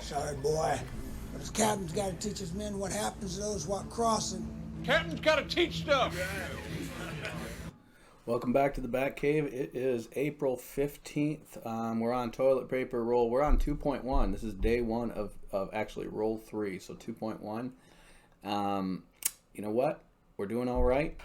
Sorry, boy, but his captain's got to teach his men what happens to those what crossing. Captain's got to teach stuff. Welcome back to the Bat Cave. It is April 15th. We're on toilet paper roll. We're on 2.1. This is day one of actually roll 3, so 2.1. You know what? We're doing all right.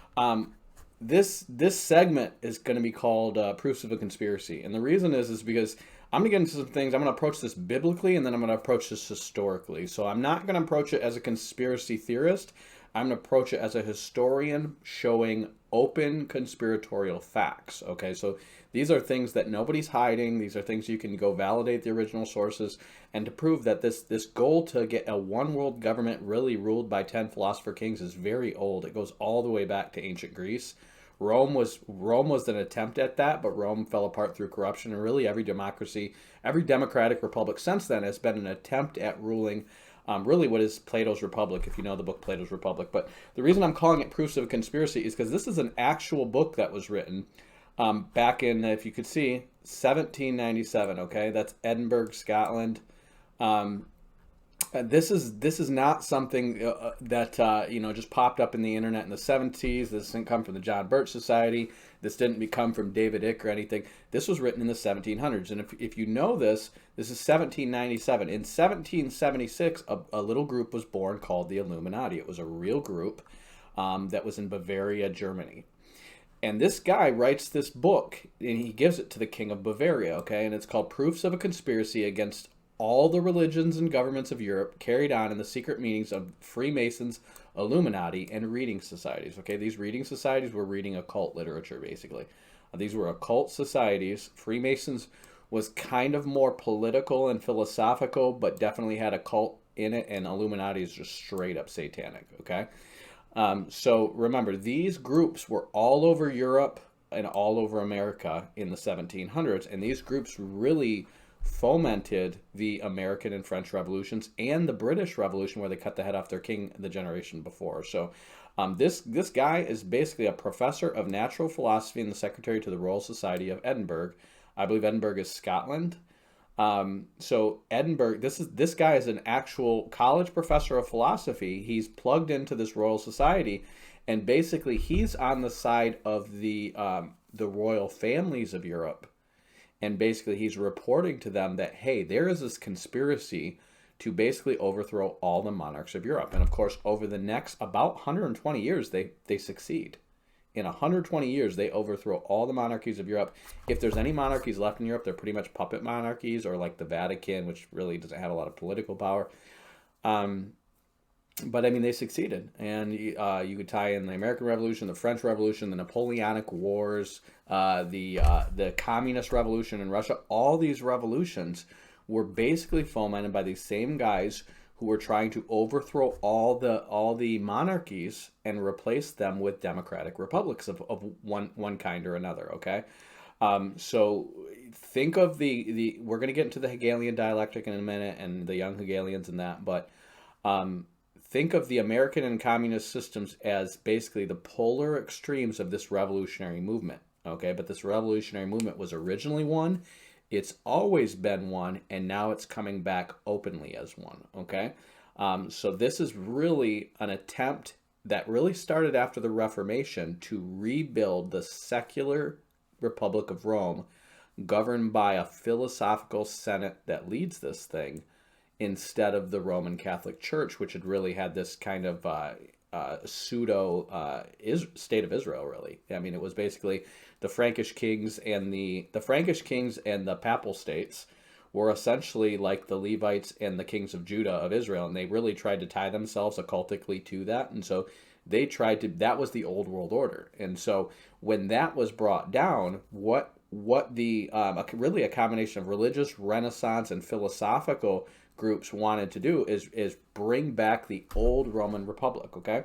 This segment is going to be called Proofs of a Conspiracy. And the reason is because I'm going to get into some things. I'm going to approach this biblically, and then I'm going to approach this historically. So I'm not going to approach it as a conspiracy theorist. I'm going to approach it as a historian showing open conspiratorial facts. Okay, so these are things that nobody's hiding. These are things you can go validate the original sources and to prove that this goal to get a one world government really ruled by 10 philosopher kings is very old. It goes all the way back to ancient Greece. Rome was an attempt at that, but Rome fell apart through corruption, and really every democracy, every democratic republic since then has been an attempt at ruling really what is Plato's Republic, if you know the book Plato's Republic. But the reason I'm calling it Proofs of a Conspiracy is because this is an actual book that was written back in, if you could see, 1797, okay? That's Edinburgh, Scotland. This is not something that just popped up in the internet in the 70s. This didn't come from the John Birch Society. This didn't come from David Icke or anything. This was written in the 1700s. And if you know this is 1797. In 1776, a little group was born called the Illuminati. It was a real group that was in Bavaria, Germany. And this guy writes this book, and he gives it to the King of Bavaria, okay? And it's called Proofs of a Conspiracy Against All the Religions and Governments of Europe, carried on in the secret meetings of Freemasons, Illuminati, and reading societies. Okay, these reading societies were reading occult literature, basically. These were occult societies. Freemasons was kind of more political and philosophical, but definitely had occult in it, and Illuminati is just straight up satanic, okay? So remember, these groups were all over Europe and all over America in the 1700s, and these groups really fomented the American and French revolutions and the British Revolution, where they cut the head off their king the generation before. So this guy is basically a professor of natural philosophy and the secretary to the Royal Society of Edinburgh. I believe Edinburgh is Scotland. So Edinburgh, this guy is an actual college professor of philosophy. He's plugged into this Royal Society, and basically he's on the side of the royal families of Europe. And basically he's reporting to them that, hey, there is this conspiracy to basically overthrow all the monarchs of Europe. And of course, over the next about 120 years, they succeed. In 120 years, they overthrow all the monarchies of Europe. If there's any monarchies left in Europe, they're pretty much puppet monarchies, or like the Vatican, which really doesn't have a lot of political power. But I mean, they succeeded, and you could tie in the American Revolution, the French Revolution, the Napoleonic Wars, the Communist Revolution in Russia. All these revolutions were basically fomented by these same guys who were trying to overthrow all the monarchies and replace them with democratic republics of one kind or another. Okay, so think of the we're going to get into the Hegelian dialectic in a minute and the young Hegelians and that, but think of the American and communist systems as basically the polar extremes of this revolutionary movement, okay? But this revolutionary movement was originally one, it's always been one, and now it's coming back openly as one, okay? So this is really an attempt that really started after the Reformation to rebuild the secular Republic of Rome, governed by a philosophical Senate that leads this thing, instead of the Roman Catholic Church, which had really had this kind of pseudo state of Israel. Really, I mean, it was basically the Frankish kings and the Papal States were essentially like the Levites and the kings of Judah of Israel, and they really tried to tie themselves occultically to that, and so they tried to. That was the old world order, and so when that was brought down, what the really a combination of religious Renaissance and philosophical groups wanted to do is bring back the old Roman Republic. Okay,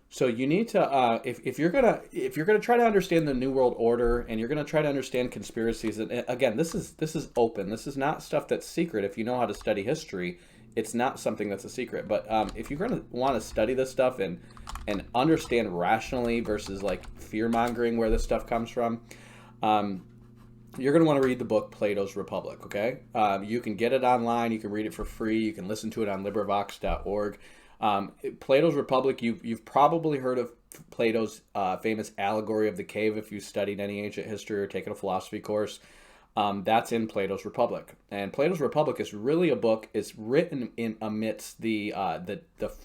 so you need to if you're gonna try to understand the New World Order, and you're gonna try to understand conspiracies, and again, this is open. This is not stuff that's secret. If you know how to study history, it's not something that's a secret. But if you're gonna want to study this stuff and understand rationally versus like fear mongering where this stuff comes from, you're going to want to read the book Plato's Republic, okay? You can get it online. You can read it for free. You can listen to it on LibriVox.org. Plato's Republic, you've probably heard of Plato's famous allegory of the cave if you studied any ancient history or taken a philosophy course. That's in Plato's Republic. And Plato's Republic is really a book. It's written in amidst the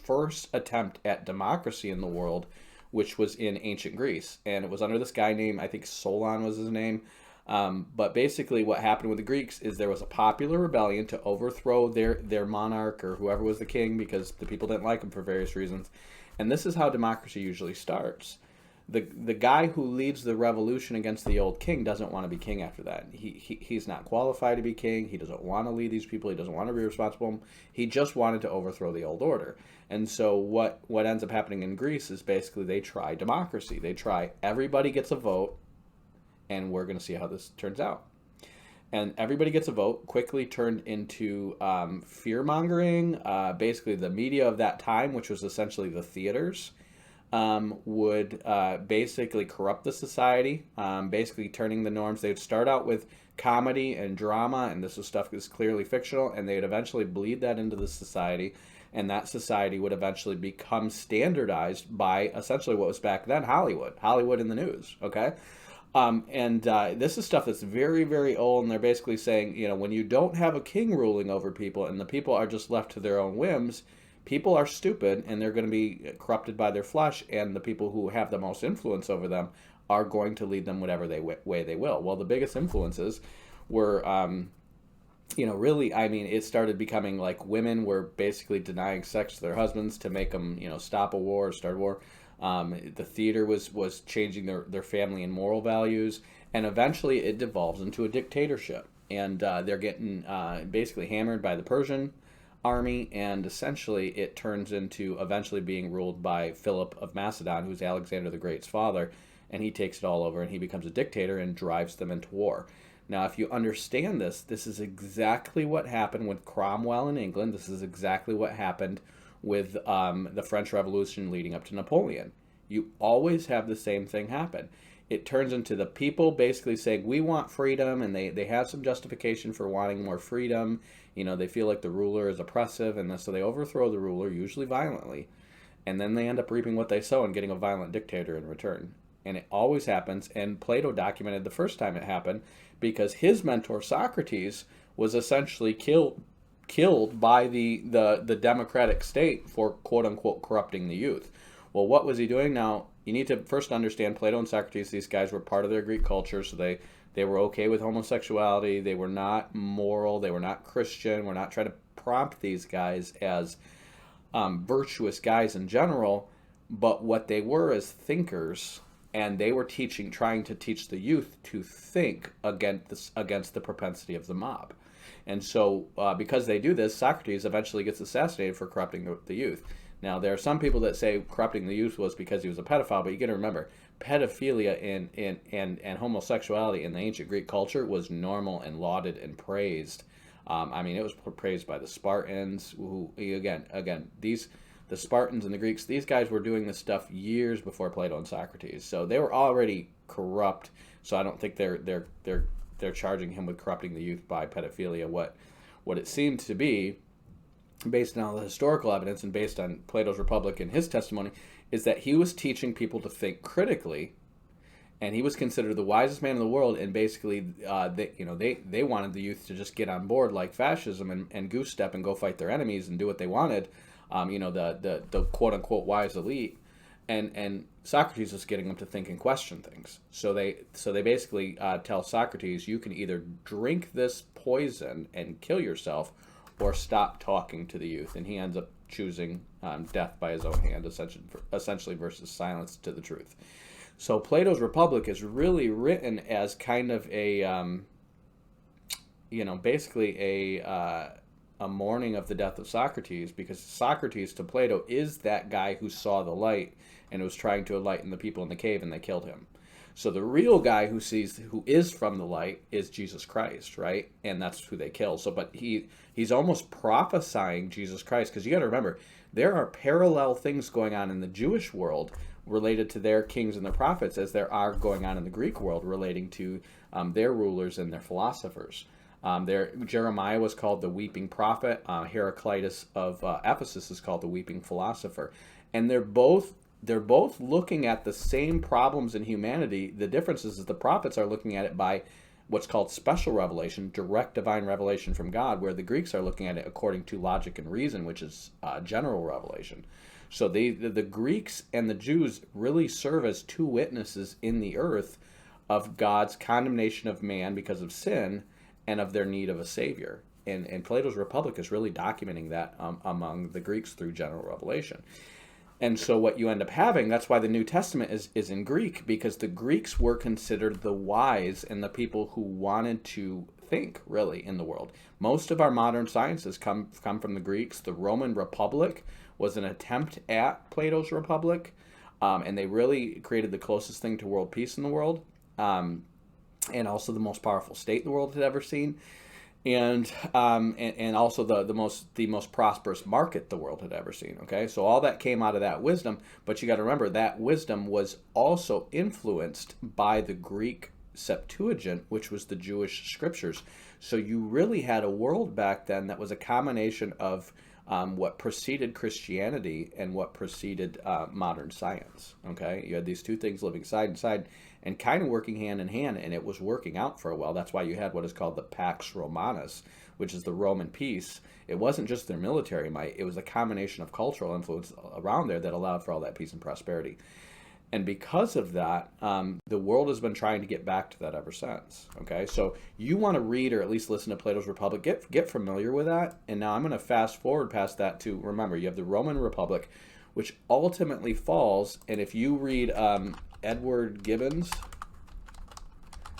first attempt at democracy in the world, which was in ancient Greece. And it was under this guy named, I think Solon was his name. But basically what happened with the Greeks is there was a popular rebellion to overthrow their monarch or whoever was the king because the people didn't like him for various reasons. And this is how democracy usually starts. The guy who leads the revolution against the old king doesn't want to be king after that. He's not qualified to be king. He doesn't want to lead these people. He doesn't want to be responsible. He just wanted to overthrow the old order. And so what ends up happening in Greece is basically they try democracy. They try everybody gets a vote, and we're going to see how this turns out. And everybody gets a vote quickly turned into fear-mongering. Basically, the media of that time, which was essentially the theaters, would basically corrupt the society, basically turning the norms. They'd start out with comedy and drama, and this is stuff that's clearly fictional, and they'd eventually bleed that into the society, and that society would eventually become standardized by essentially what was back then Hollywood in the news, okay? This is stuff that's very, very old, and they're basically saying, when you don't have a king ruling over people and the people are just left to their own whims, people are stupid and they're going to be corrupted by their flesh, and the people who have the most influence over them are going to lead them whatever way they will. Well, the biggest influences were, really, it started becoming like women were basically denying sex to their husbands to make them, stop a war or start a war. The theater was changing their family and moral values, and eventually it devolves into a dictatorship. And they're getting basically hammered by the Persian army, and essentially it turns into eventually being ruled by Philip of Macedon, who's Alexander the Great's father, and he takes it all over and he becomes a dictator and drives them into war. Now, if you understand this, this is exactly what happened with Cromwell in England. This is exactly what happened with the French Revolution leading up to Napoleon. You always have the same thing happen. It turns into the people basically saying, we want freedom, and they have some justification for wanting more freedom. They feel like the ruler is oppressive, and so they overthrow the ruler, usually violently, and then they end up reaping what they sow and getting a violent dictator in return. And it always happens, and Plato documented the first time it happened because his mentor Socrates was essentially killed by the democratic state for quote-unquote corrupting the youth. Well, what was he doing? Now, you need to first understand Plato and Socrates, these guys were part of their Greek culture, so they were okay with homosexuality. They were not moral. They were not Christian. We're not trying to prompt these guys as virtuous guys in general, but what they were as thinkers, and they were trying to teach the youth to think against the propensity of the mob. And so because they do this, Socrates eventually gets assassinated for corrupting the youth. Now, there are some people that say corrupting the youth was because he was a pedophile, but you got to remember, pedophilia and homosexuality in the ancient Greek culture was normal and lauded and praised. It was praised by the Spartans, who, again, the Spartans and the Greeks, these guys were doing this stuff years before Plato and Socrates. So they were already corrupt, so I don't think they're charging him with corrupting the youth by pedophilia. What it seemed to be, based on all the historical evidence and based on Plato's Republic and his testimony, is that he was teaching people to think critically, and he was considered the wisest man in the world. And basically, they wanted the youth to just get on board like fascism and goose step and go fight their enemies and do what they wanted. The quote unquote wise elite, and Socrates was getting them to think and question things. So they basically tell Socrates, you can either drink this poison and kill yourself, or stop talking to the youth. And he ends up choosing death by his own hand, essentially versus silence to the truth. So Plato's Republic is really written as kind of a, basically a mourning of the death of Socrates, because Socrates to Plato is that guy who saw the light and was trying to enlighten the people in the cave, and they killed him. So the real guy who is from the light is Jesus Christ, right? And that's who they kill. So, but he's almost prophesying Jesus Christ, because you got to remember, there are parallel things going on in the Jewish world related to their kings and their prophets as there are going on in the Greek world relating to their rulers and their philosophers. Jeremiah was called the weeping prophet. Heraclitus of Ephesus is called the weeping philosopher, and they're both looking at the same problems in humanity. The difference is that the prophets are looking at it by what's called special revelation, direct divine revelation from God, where the Greeks are looking at it according to logic and reason, which is general revelation. So the Greeks and the Jews really serve as two witnesses in the earth of God's condemnation of man because of sin and of their need of a savior. And Plato's Republic is really documenting that among the Greeks through general revelation. And so what you end up having, that's why the New Testament is in Greek, because the Greeks were considered the wise and the people who wanted to think, really, in the world. Most of our modern sciences come from the Greeks. The Roman Republic was an attempt at Plato's Republic, and they really created the closest thing to world peace in the world, and also the most powerful state the world had ever seen. And also the most prosperous market the world had ever seen. Okay, so all that came out of that wisdom, but you got to remember that wisdom was also influenced by the Greek Septuagint, which was the Jewish scriptures. So you really had a world back then that was a combination of what preceded Christianity and what preceded modern science. Okay, you had these two things living side by side and kind of working hand in hand, and it was working out for a while. That's why you had what is called the Pax Romanus, which is the Roman peace. It wasn't just their military might, it was a combination of cultural influence around there that allowed for all that peace and prosperity. And because of that, the world has been trying to get back to that ever since. Okay, so you want to read or at least listen to Plato's Republic, get familiar with that. And now I'm going to fast forward past that to, remember, you have the Roman Republic, which ultimately falls. And if you read Edward Gibbons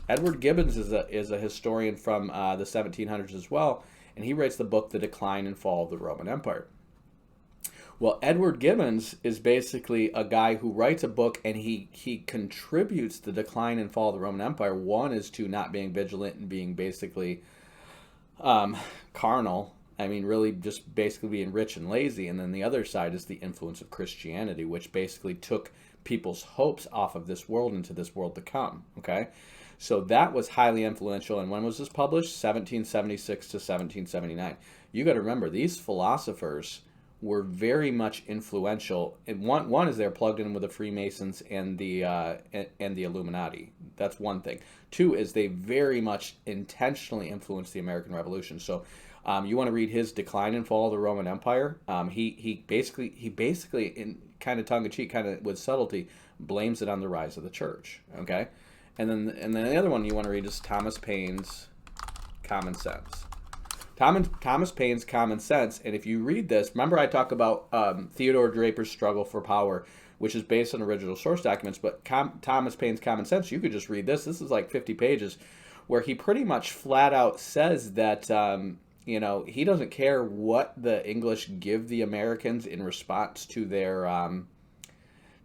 is a historian from the 1700s as well, and he writes the book The Decline and Fall of the Roman Empire. Well, Edward Gibbons is basically a guy who writes a book, and he contributes the decline and fall of the Roman Empire. One is to not being vigilant and being basically carnal. I mean, really just basically being rich and lazy. And then the other side is the influence of Christianity, which basically took people's hopes off of this world into this world to come. Okay, so that was highly influential. And when was this published? 1776 to 1779. You got to remember, these philosophers were very much influential. And one is they're plugged in with the Freemasons and the Illuminati. That's one thing. Two is they very much intentionally influenced the American Revolution. So you want to read his Decline and Fall of the Roman Empire. He basically in kind of tongue in cheek, kind of with subtlety, blames it on the rise of the church. Okay, and then the other one you want to read is Thomas Paine's Common Sense. Thomas Paine's Common Sense, and if you read this, remember I talk about Theodore Draper's Struggle for Power, which is based on original source documents, but Thomas Paine's Common Sense, you could just read this. This is like 50 pages, where he pretty much flat out says that he doesn't care what the English give the Americans in response to their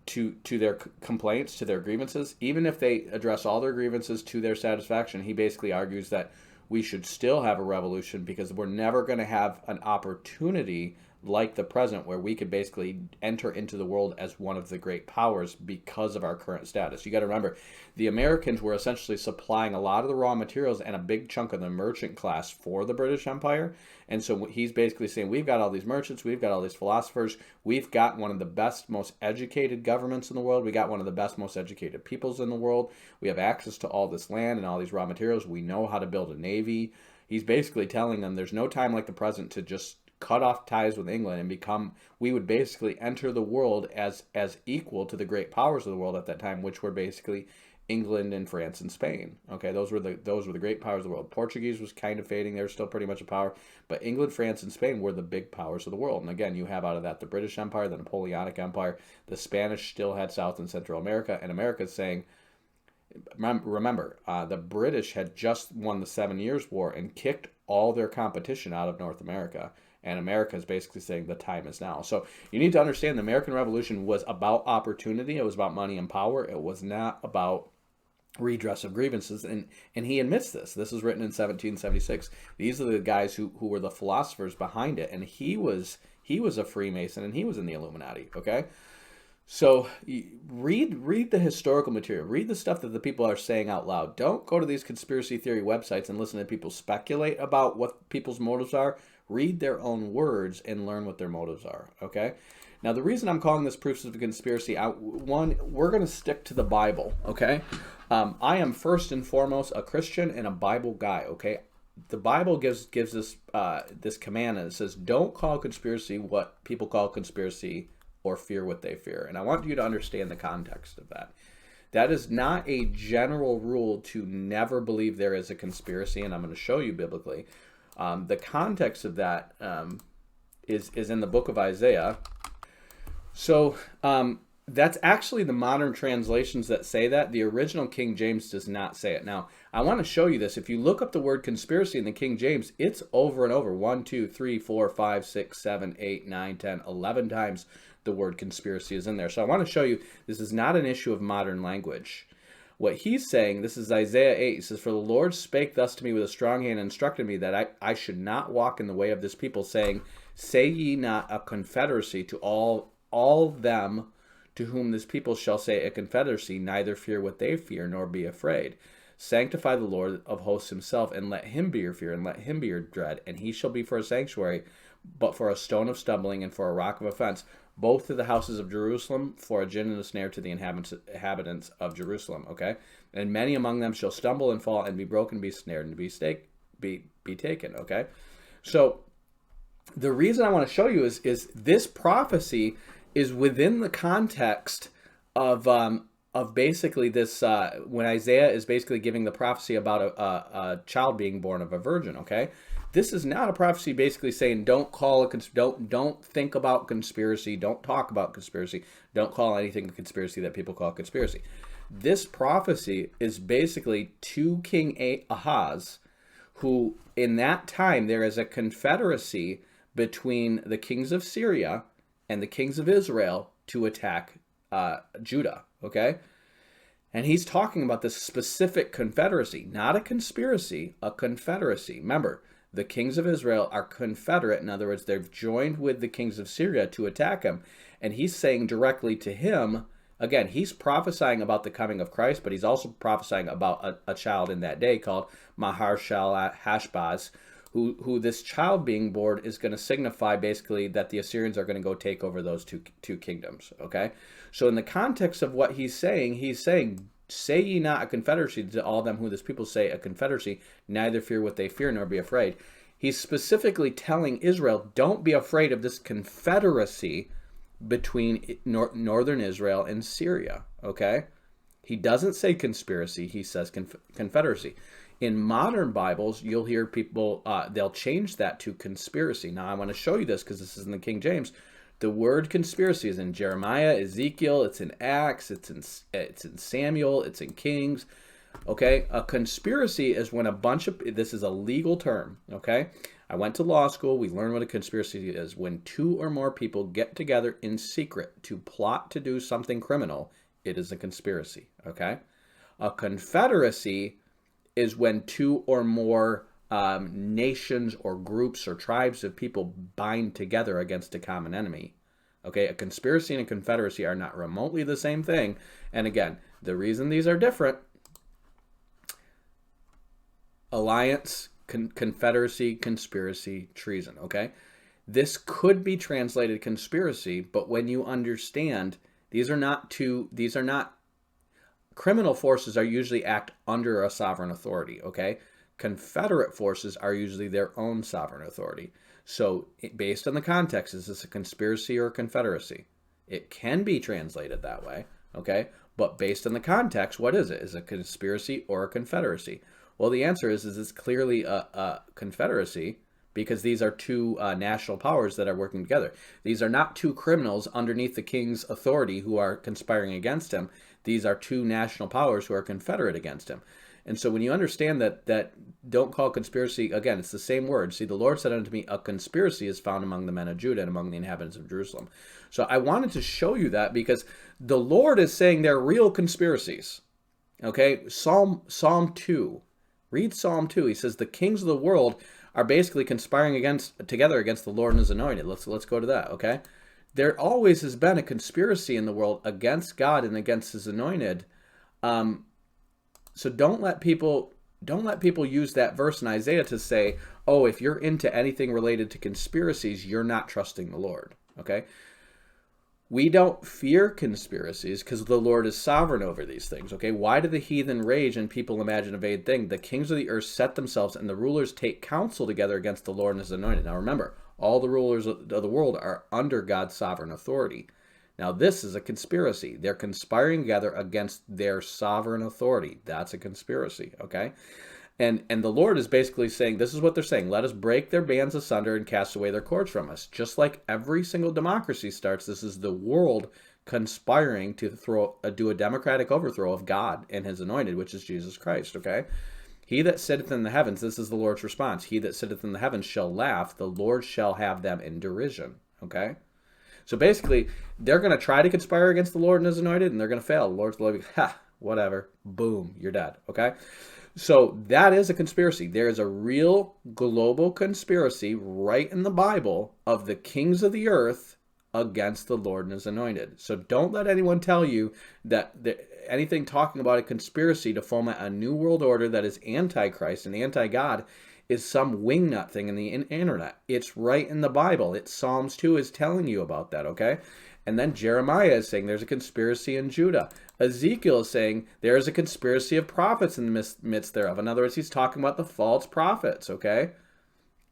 to their complaints, to their grievances. Even if they address all their grievances to their satisfaction, he basically argues that we should still have a revolution, because we're never going to have an opportunity like the present where we could basically enter into the world as one of the great powers because of our current status. You got to remember, the Americans were essentially supplying a lot of the raw materials and a big chunk of the merchant class for the British Empire. And so he's basically saying, we've got all these merchants, we've got all these philosophers, we've got one of the best, most educated governments in the world, we got one of the best, most educated peoples in the world, we have access to all this land and all these raw materials, we know how to build a navy. He's basically telling them there's no time like the present to just cut off ties with England and we would basically enter the world as equal to the great powers of the world at that time, which were basically England and France and Spain. Okay, those were the great powers of the world. Portuguese was kind of fading; they were still pretty much a power, but England, France, and Spain were the big powers of the world. And again, you have out of that the British Empire, the Napoleonic Empire, the Spanish still had South and Central America, and America's saying, remember, the British had just won the 7 Years' War and kicked all their competition out of North America. And America is basically saying the time is now. So you need to understand the American Revolution was about opportunity. It was about money and power. It was not about redress of grievances. And he admits this. This was written in 1776. These are the guys who were the philosophers behind it. And he was a Freemason, and he was in the Illuminati. Okay? So read the historical material. Read the stuff that the people are saying out loud. Don't go to these conspiracy theory websites and listen to people speculate about what people's motives are. Read their own words and learn what their motives are. Okay. Now the reason I'm calling this proofs of a conspiracy, one, we're going to stick to the Bible. Okay. I am first and foremost a Christian and a Bible guy. Okay. The Bible gives us this command, and it says, "Don't call conspiracy what people call conspiracy, or fear what they fear." And I want you to understand the context of that. That is not a general rule to never believe there is a conspiracy, and I'm going to show you biblically. The context of that is in the book of Isaiah. So that's actually the modern translations that say that. The original King James does not say it. Now, I want to show you this. If you look up the word conspiracy in the King James, it's over and over. 1, 2, 3, 4, 5, 6, 7, 8, 9, 10, 11 times the word conspiracy is in there. So I want to show you this is not an issue of modern language. What he's saying, this is Isaiah 8. He says, "For the Lord spake thus to me with a strong hand and instructed me that I should not walk in the way of this people, saying, Say ye not a confederacy to all them to whom this people shall say a confederacy, neither fear what they fear, nor be afraid. Sanctify the Lord of hosts himself, and let him be your fear, and let him be your dread. And he shall be for a sanctuary, but for a stone of stumbling, and for a rock of offense, both to the houses of Jerusalem, for a gin and a snare to the inhabitants of Jerusalem." Okay? "And many among them shall stumble and fall, and be broken, be snared, and be taken." Okay? So the reason I want to show you is this prophecy is within the context of basically this when Isaiah is basically giving the prophecy about a child being born of a virgin. Okay, this is not a prophecy basically saying don't think about conspiracy, don't talk about conspiracy, don't call anything a conspiracy that people call conspiracy. This prophecy is basically to King Ahaz, who in that time there is a confederacy between the kings of Syria and the kings of Israel to attack Judah, okay? And he's talking about this specific confederacy, not a conspiracy, a confederacy. Remember, the kings of Israel are confederate. In other words, they've joined with the kings of Syria to attack him. And he's saying directly to him, again, he's prophesying about the coming of Christ, but he's also prophesying about a child in that day called Mahar-Shalal-Hash-Baz, who this child being born is going to signify basically that the Assyrians are going to go take over those two kingdoms, okay? So in the context of what he's saying, "Say ye not a confederacy to all them who this people say a confederacy, neither fear what they fear, nor be afraid." He's specifically telling Israel, don't be afraid of this confederacy between northern Israel and Syria, okay? He doesn't say conspiracy, he says confederacy. In modern Bibles, you'll hear people, they'll change that to conspiracy. Now, I want to show you this because this is in the King James. The word conspiracy is in Jeremiah, Ezekiel, it's in Acts, it's in Samuel, it's in Kings. Okay, a conspiracy is when this is a legal term, okay? I went to law school, we learned what a conspiracy is. When two or more people get together in secret to plot to do something criminal, it is a conspiracy, okay? A confederacy is when two or more nations or groups or tribes of people bind together against a common enemy. Okay, a conspiracy and a confederacy are not remotely the same thing. And again, the reason these are different: alliance, confederacy, conspiracy, treason. Okay, this could be translated conspiracy, but when you understand, these are not criminal forces are usually act under a sovereign authority, okay? Confederate forces are usually their own sovereign authority. So based on the context, is this a conspiracy or a confederacy? It can be translated that way, okay? But based on the context, what is it? Is it a conspiracy or a confederacy? Well, the answer is it's clearly a confederacy, because these are two national powers that are working together. These are not two criminals underneath the king's authority who are conspiring against him. These are two national powers who are confederate against him. And so when you understand that don't call conspiracy, again, it's the same word. See, the Lord said unto me, a conspiracy is found among the men of Judah and among the inhabitants of Jerusalem. So I wanted to show you that because the Lord is saying they're real conspiracies. Okay, Psalm 2. Read Psalm 2. He says the kings of the world are basically conspiring together against the Lord and his anointed. Let's go to that, okay? there always has been a conspiracy in the world against God and against his anointed. So don't let people use that verse in Isaiah to say, oh, if you're into anything related to conspiracies, you're not trusting the Lord. Okay? We don't fear conspiracies because the Lord is sovereign over these things. Okay? Why do the heathen rage and people imagine a vain thing? The kings of the earth set themselves and the rulers take counsel together against the Lord and his anointed. Now remember, all the rulers of the world are under God's sovereign authority. Now this is a conspiracy. They're conspiring together against their sovereign authority. That's a conspiracy. Okay? And the Lord is basically saying, this is what they're saying: let us break their bands asunder and cast away their cords from us. Just like every single democracy starts, this is the world conspiring to do a democratic overthrow of God and his anointed, which is Jesus Christ, okay? He that sitteth in the heavens, this is the Lord's response: he that sitteth in the heavens shall laugh, the Lord shall have them in derision, okay? So basically, they're going to try to conspire against the Lord and his anointed, and they're going to fail. The Lord's going to be, ha, whatever, boom, you're dead, okay? So that is a conspiracy. There is a real global conspiracy right in the Bible of the kings of the earth against the Lord and his anointed. So don't let anyone tell you that anything talking about a conspiracy to foment a new world order that is anti-Christ and anti-God is some wingnut thing in the internet. It's right in the Bible. It's Psalms 2 is telling you about that, okay? And then Jeremiah is saying there's a conspiracy in Judah. Ezekiel is saying there is a conspiracy of prophets in the midst thereof. In other words, he's talking about the false prophets, okay,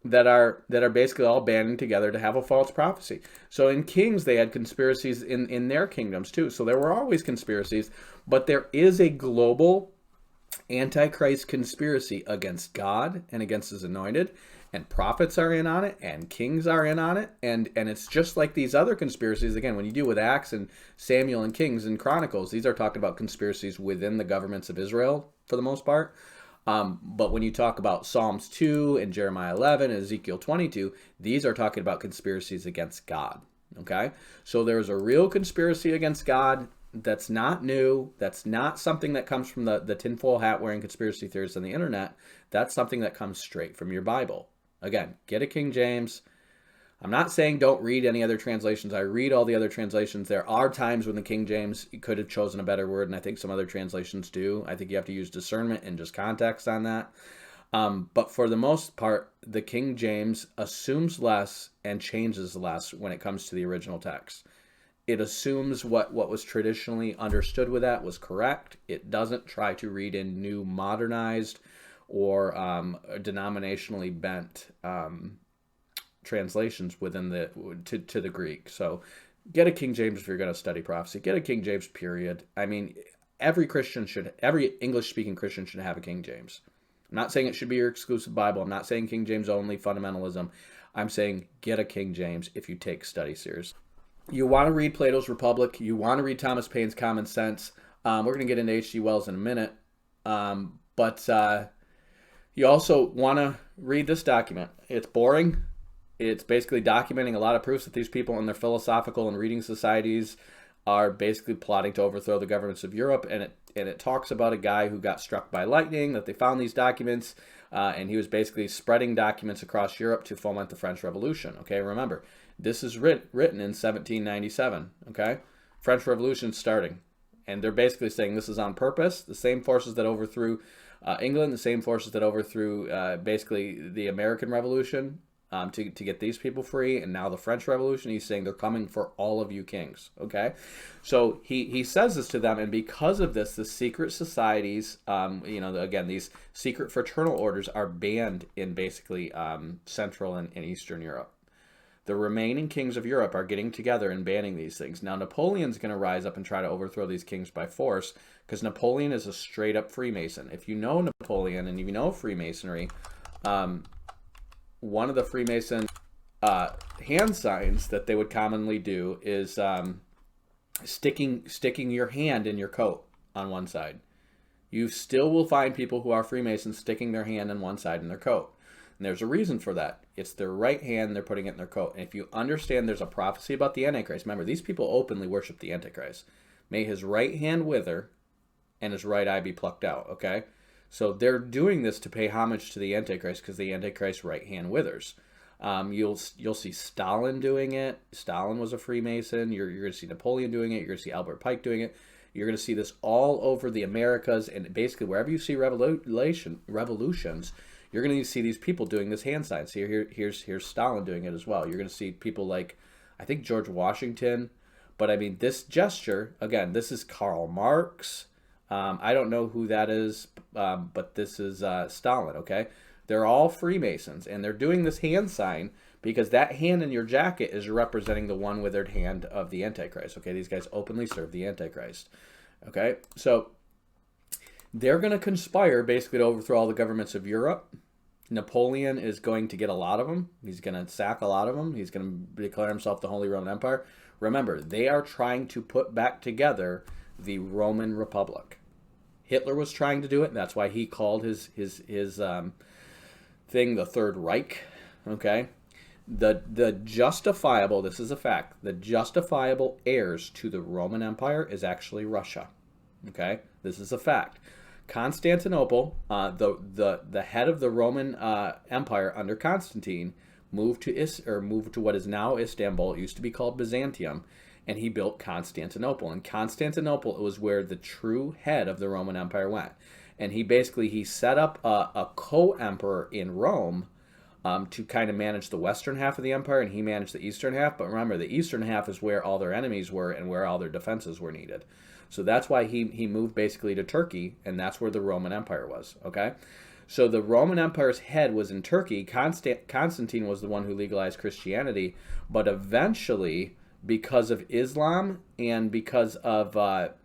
that are basically all banding together to have a false prophecy. So in Kings, they had conspiracies in their kingdoms too. So there were always conspiracies, but there is a global antichrist conspiracy against God and against his anointed. And prophets are in on it, and kings are in on it, and it's just like these other conspiracies. Again, when you deal with Acts and Samuel and Kings and Chronicles, these are talking about conspiracies within the governments of Israel for the most part. But when you talk about Psalms 2 and Jeremiah 11 and Ezekiel 22, these are talking about conspiracies against God. Okay? So there's a real conspiracy against God that's not new. That's not something that comes from the tinfoil hat wearing conspiracy theorists on the internet. That's something that comes straight from your Bible. Again, get a King James. I'm not saying don't read any other translations. I read all the other translations. There are times when the King James could have chosen a better word, and I think some other translations do. I think you have to use discernment and just context on that. But for the most part, the King James assumes less and changes less when it comes to the original text. It assumes what was traditionally understood with that was correct. It doesn't try to read in new modernized or denominationally bent translations within to the Greek. So get a King James if you're going to study prophecy. Get a King James, period. I mean, every English-speaking Christian should have a King James. I'm not saying it should be your exclusive Bible. I'm not saying King James only, fundamentalism. I'm saying get a King James if you take study serious. You want to read Plato's Republic. You want to read Thomas Paine's Common Sense. We're going to get into H.G. Wells in a minute. But you also want to read this document. It's boring. It's basically documenting a lot of proofs that these people in their philosophical and reading societies are basically plotting to overthrow the governments of Europe. And it talks about a guy who got struck by lightning, that they found these documents, and he was basically spreading documents across Europe to foment the French Revolution. Okay, remember, this is written in 1797. Okay, French Revolution starting. And they're basically saying this is on purpose. The same forces that overthrew England, the same forces that overthrew basically the American Revolution to get these people free, and now the French Revolution, he's saying they're coming for all of you kings, okay? So he says this to them, and because of this, the secret societies, again, these secret fraternal orders are banned in basically Central and Eastern Europe. The remaining kings of Europe are getting together and banning these things. Now, Napoleon's going to rise up and try to overthrow these kings by force, because Napoleon is a straight-up Freemason. If you know Napoleon and if you know Freemasonry, one of the Freemason hand signs that they would commonly do is sticking your hand in your coat on one side. You still will find people who are Freemasons sticking their hand on one side in their coat. And there's a reason for that. It's their right hand, they're putting it in their coat. And if you understand there's a prophecy about the Antichrist, remember, these people openly worship the Antichrist. May his right hand wither and his right eye be plucked out, okay? So they're doing this to pay homage to the Antichrist because the Antichrist's right hand withers. You'll see Stalin doing it. Stalin was a Freemason. You're going to see Napoleon doing it. You're going to see Albert Pike doing it. You're going to see this all over the Americas, and basically wherever you see revolutions, you're going to see these people doing this hand sign. See, here's Stalin doing it as well. You're going to see people like, I think, George Washington. But I mean, this gesture, again, this is Karl Marx. I don't know who that is, but this is Stalin, okay? They're all Freemasons, and they're doing this hand sign because that hand in your jacket is representing the one withered hand of the Antichrist, okay? These guys openly serve the Antichrist, okay? So they're going to conspire basically to overthrow all the governments of Europe. Napoleon is going to get a lot of them. He's going to sack a lot of them. He's going to declare himself the Holy Roman Empire. Remember, they are trying to put back together the Roman Republic. Hitler was trying to do it, and that's why he called his thing the Third Reich, okay? The justifiable, this is a fact, the justifiable heirs to the Roman Empire is actually Russia, okay? This is a fact. Constantinople, the head of the Roman Empire under Constantine, moved to what is now Istanbul. It used to be called Byzantium, and he built Constantinople. And Constantinople was where the true head of the Roman Empire went. And he set up a co-emperor in Rome to kind of manage the western half of the empire, and he managed the eastern half. But remember, the eastern half is where all their enemies were and where all their defenses were needed. So that's why he moved basically to Turkey, and that's where the Roman Empire was, okay? So the Roman Empire's head was in Turkey. Constantine was the one who legalized Christianity, but eventually, because of Islam and because of,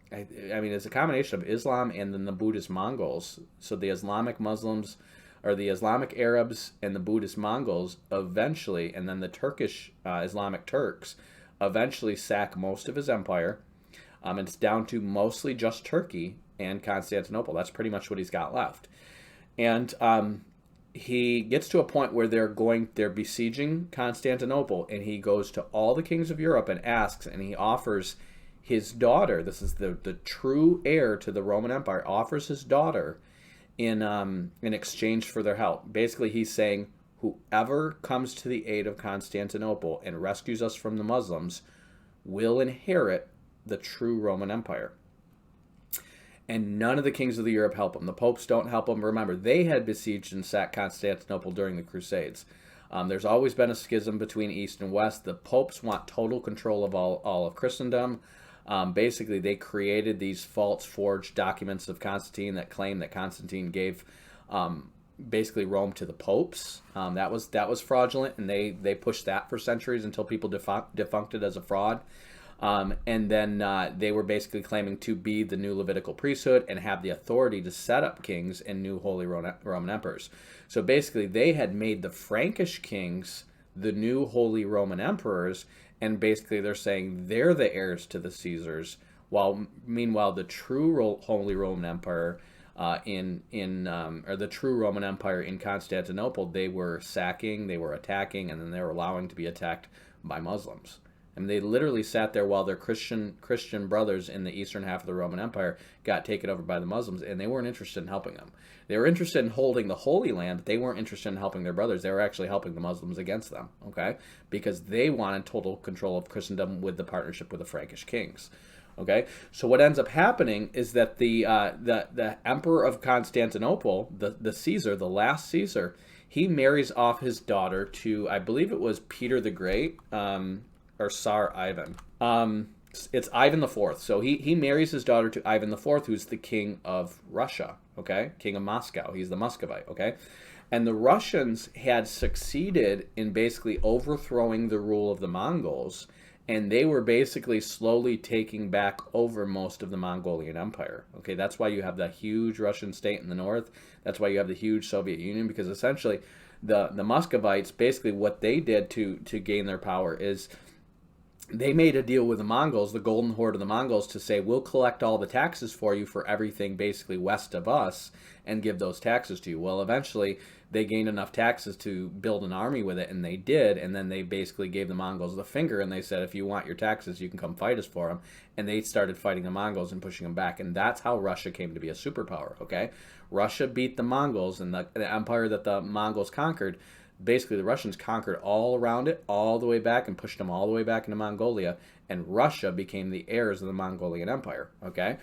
it's a combination of Islam and then the Buddhist Mongols. So the Islamic Muslims, or the Islamic Arabs and the Buddhist Mongols eventually, and then the Turkish Islamic Turks eventually sack most of his empire. It's down to mostly just Turkey and Constantinople. That's pretty much what he's got left. And he gets to a point where they're besieging Constantinople, and he goes to all the kings of Europe and asks, and he offers his daughter, this is the true heir to the Roman Empire, offers his daughter in exchange for their help. Basically, he's saying, whoever comes to the aid of Constantinople and rescues us from the Muslims will inherit the true Roman Empire. And none of the kings of the Europe help him. The popes don't help him. Remember, they had besieged and sacked Constantinople during the Crusades. There's always been a schism between East and West. The popes want total control of all of Christendom. Basically, they created these false forged documents of Constantine that claim that Constantine gave basically Rome to the popes. That was fraudulent, and they pushed that for centuries until people defunct it as a fraud. And then they were basically claiming to be the new Levitical priesthood and have the authority to set up kings and new holy Roman emperors. So basically, they had made the Frankish kings the new holy Roman emperors, and basically they're saying they're the heirs to the Caesars, while meanwhile the true holy Roman Empire or the true Roman Empire in Constantinople, they were sacking, they were attacking, and then they were allowing to be attacked by Muslims. And they literally sat there while their Christian brothers in the eastern half of the Roman Empire got taken over by the Muslims, and they weren't interested in helping them. They were interested in holding the Holy Land, but they weren't interested in helping their brothers. They were actually helping the Muslims against them, okay? Because they wanted total control of Christendom with the partnership with the Frankish kings, okay? So what ends up happening is that the Emperor of Constantinople, the Caesar, the last Caesar, he marries off his daughter to, I believe it was Peter the Great, or Tsar Ivan. It's Ivan the Fourth. So he marries his daughter to Ivan the Fourth, who's the king of Russia, okay? King of Moscow. He's the Muscovite, okay? And the Russians had succeeded in basically overthrowing the rule of the Mongols, and they were basically slowly taking back over most of the Mongolian Empire, okay? That's why you have the huge Russian state in the north. That's why you have the huge Soviet Union, because essentially the Muscovites, basically what they did to gain their power is they made a deal with the Mongols, the Golden Horde of the Mongols, to say, we'll collect all the taxes for you for everything basically west of us and give those taxes to you. Well, eventually they gained enough taxes to build an army with it, and they did, and then they basically gave the Mongols the finger, and they said, if you want your taxes, you can come fight us for them. And they started fighting the Mongols and pushing them back, and that's how Russia came to be a superpower, okay? Russia beat the Mongols, and the empire that the Mongols conquered, basically the Russians conquered all around it, all the way back, and pushed them all the way back into Mongolia, and Russia became the heirs of the Mongolian Empire. Okay,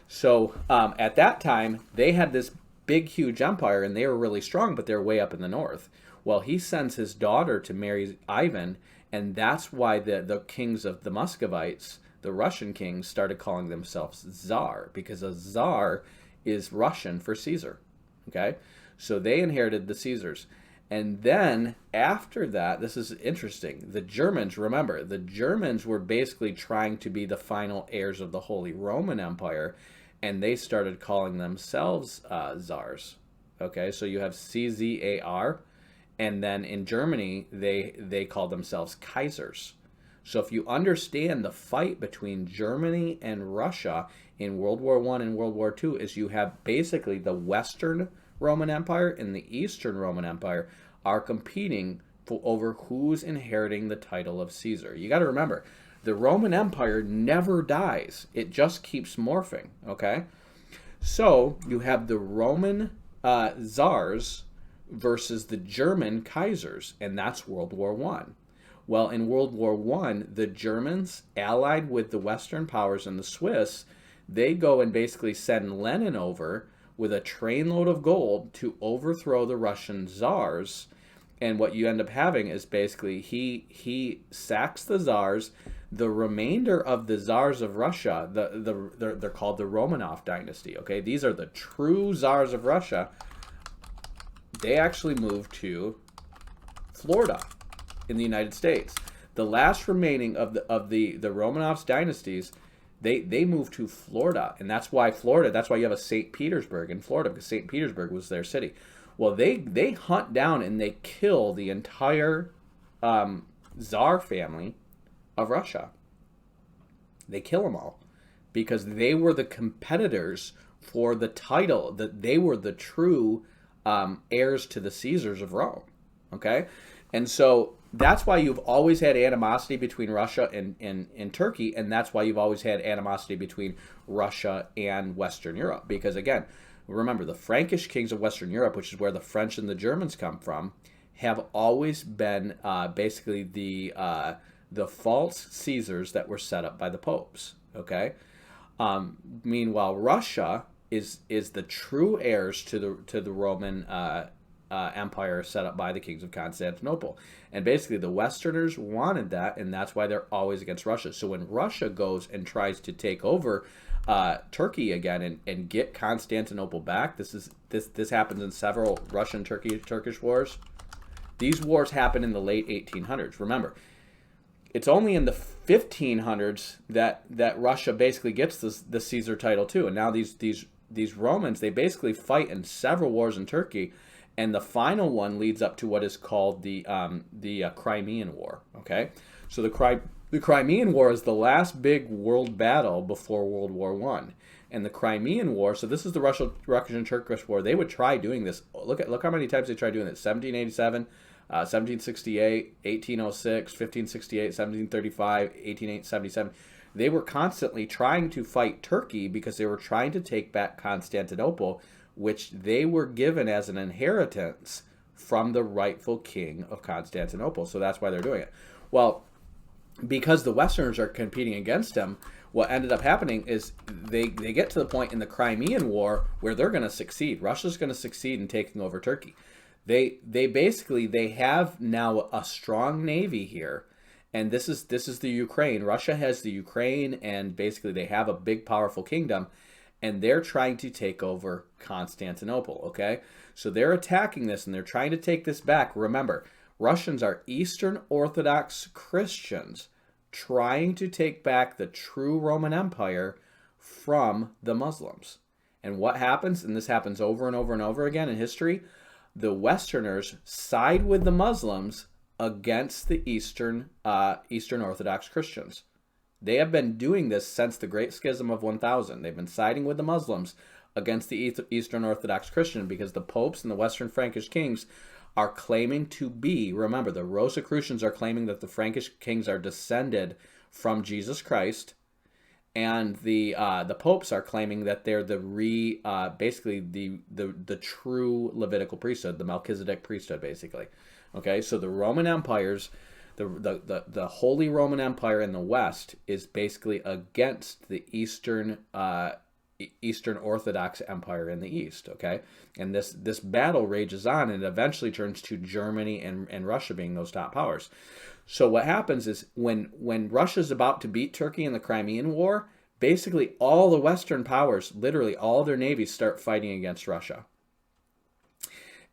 so at that time they had this big, huge empire, and they were really strong, but they're way up in the north. Well, he sends his daughter to marry Ivan, and that's why the kings of the Muscovites, the Russian kings, started calling themselves Tsar, because a Tsar is Russian for Caesar. Okay, so they inherited the Caesars. And then after that, this is interesting, the Germans, remember, the Germans were basically trying to be the final heirs of the Holy Roman Empire, and they started calling themselves Tsars. Okay, so you have CZAR, and then in Germany, they call themselves Kaisers. So if you understand the fight between Germany and Russia in World War I and World War II, is you have basically the Western Roman Empire and the Eastern Roman Empire are competing over who's inheriting the title of Caesar. You got to remember, the Roman Empire never dies. It just keeps morphing, okay? So you have the Roman Tsars versus the German Kaisers, and that's World War I. Well, in World War I, the Germans, allied with the Western powers and the Swiss, they go and basically send Lenin over with a trainload of gold to overthrow the Russian Tsars. And what you end up having is basically he sacks the Tsars. The remainder of the Tsars of Russia, they're called the Romanov dynasty. Okay, these are the true Tsars of Russia. They actually moved to Florida in the United States. The last remaining of the Romanovs dynasties, they moved to Florida, and that's why you have a St. Petersburg in Florida, because St. Petersburg was their city. Well, they hunt down and they kill the entire Tsar family of Russia. They kill them all because they were the competitors for the title, that they were the true heirs to the Caesars of Rome. Okay, and so that's why you've always had animosity between Russia and Turkey, and that's why you've always had animosity between Russia and Western Europe. Because again, remember, the Frankish kings of Western Europe, which is where the French and the Germans come from, have always been basically the false Caesars that were set up by the popes. Okay, meanwhile, Russia is the true heirs to the Roman empire set up by the kings of Constantinople. And basically the Westerners wanted that, and that's why they're always against Russia. So when Russia goes and tries to take over Turkey again and get Constantinople back, this happens in several Russian-Turkish wars. These wars happen in the late 1800s. Remember, it's only in the 1500s that Russia basically gets the Caesar title too. And now these Romans, they basically fight in several wars in Turkey. And the final one leads up to what is called the Crimean War. Okay, so the Crimean War is the last big world battle before World War I. And the Crimean War, so this is the Russian-Turkish War. They would try doing this. Look how many times they tried doing this: 1787, 1768, 1806, 1568, 1735, 1877. They were constantly trying to fight Turkey because they were trying to take back Constantinople, which they were given as an inheritance from the rightful king of Constantinople. So that's why they're doing it. Well, because the Westerners are competing against them, what ended up happening is they get to the point in the Crimean War where they're going to succeed. Russia's going to succeed in taking over Turkey. They have now a strong navy here, and this is the Ukraine. Russia has the Ukraine, and basically they have a big, powerful kingdom, and they're trying to take over Constantinople, okay? So they're attacking this, and they're trying to take this back. Remember, Russians are Eastern Orthodox Christians trying to take back the true Roman Empire from the Muslims. And what happens, and this happens over and over and over again in history, the Westerners side with the Muslims against the Eastern Orthodox Christians. They have been doing this since the Great Schism of 1000. They've been siding with the Muslims against the Eastern Orthodox Christian because the popes and the Western Frankish kings are claiming to be, remember, the Rosicrucians are claiming that the Frankish kings are descended from Jesus Christ, and the popes are claiming that they're basically the true Levitical priesthood, the Melchizedek priesthood, basically. Okay, so the Roman empires, the Holy Roman Empire in the West is basically against the Eastern Orthodox Empire in the East. Okay, and this battle rages on, and it eventually turns to Germany and Russia being those top powers. So what happens is when Russia's about to beat Turkey in the Crimean War, basically all the Western powers, literally all their navies, start fighting against Russia.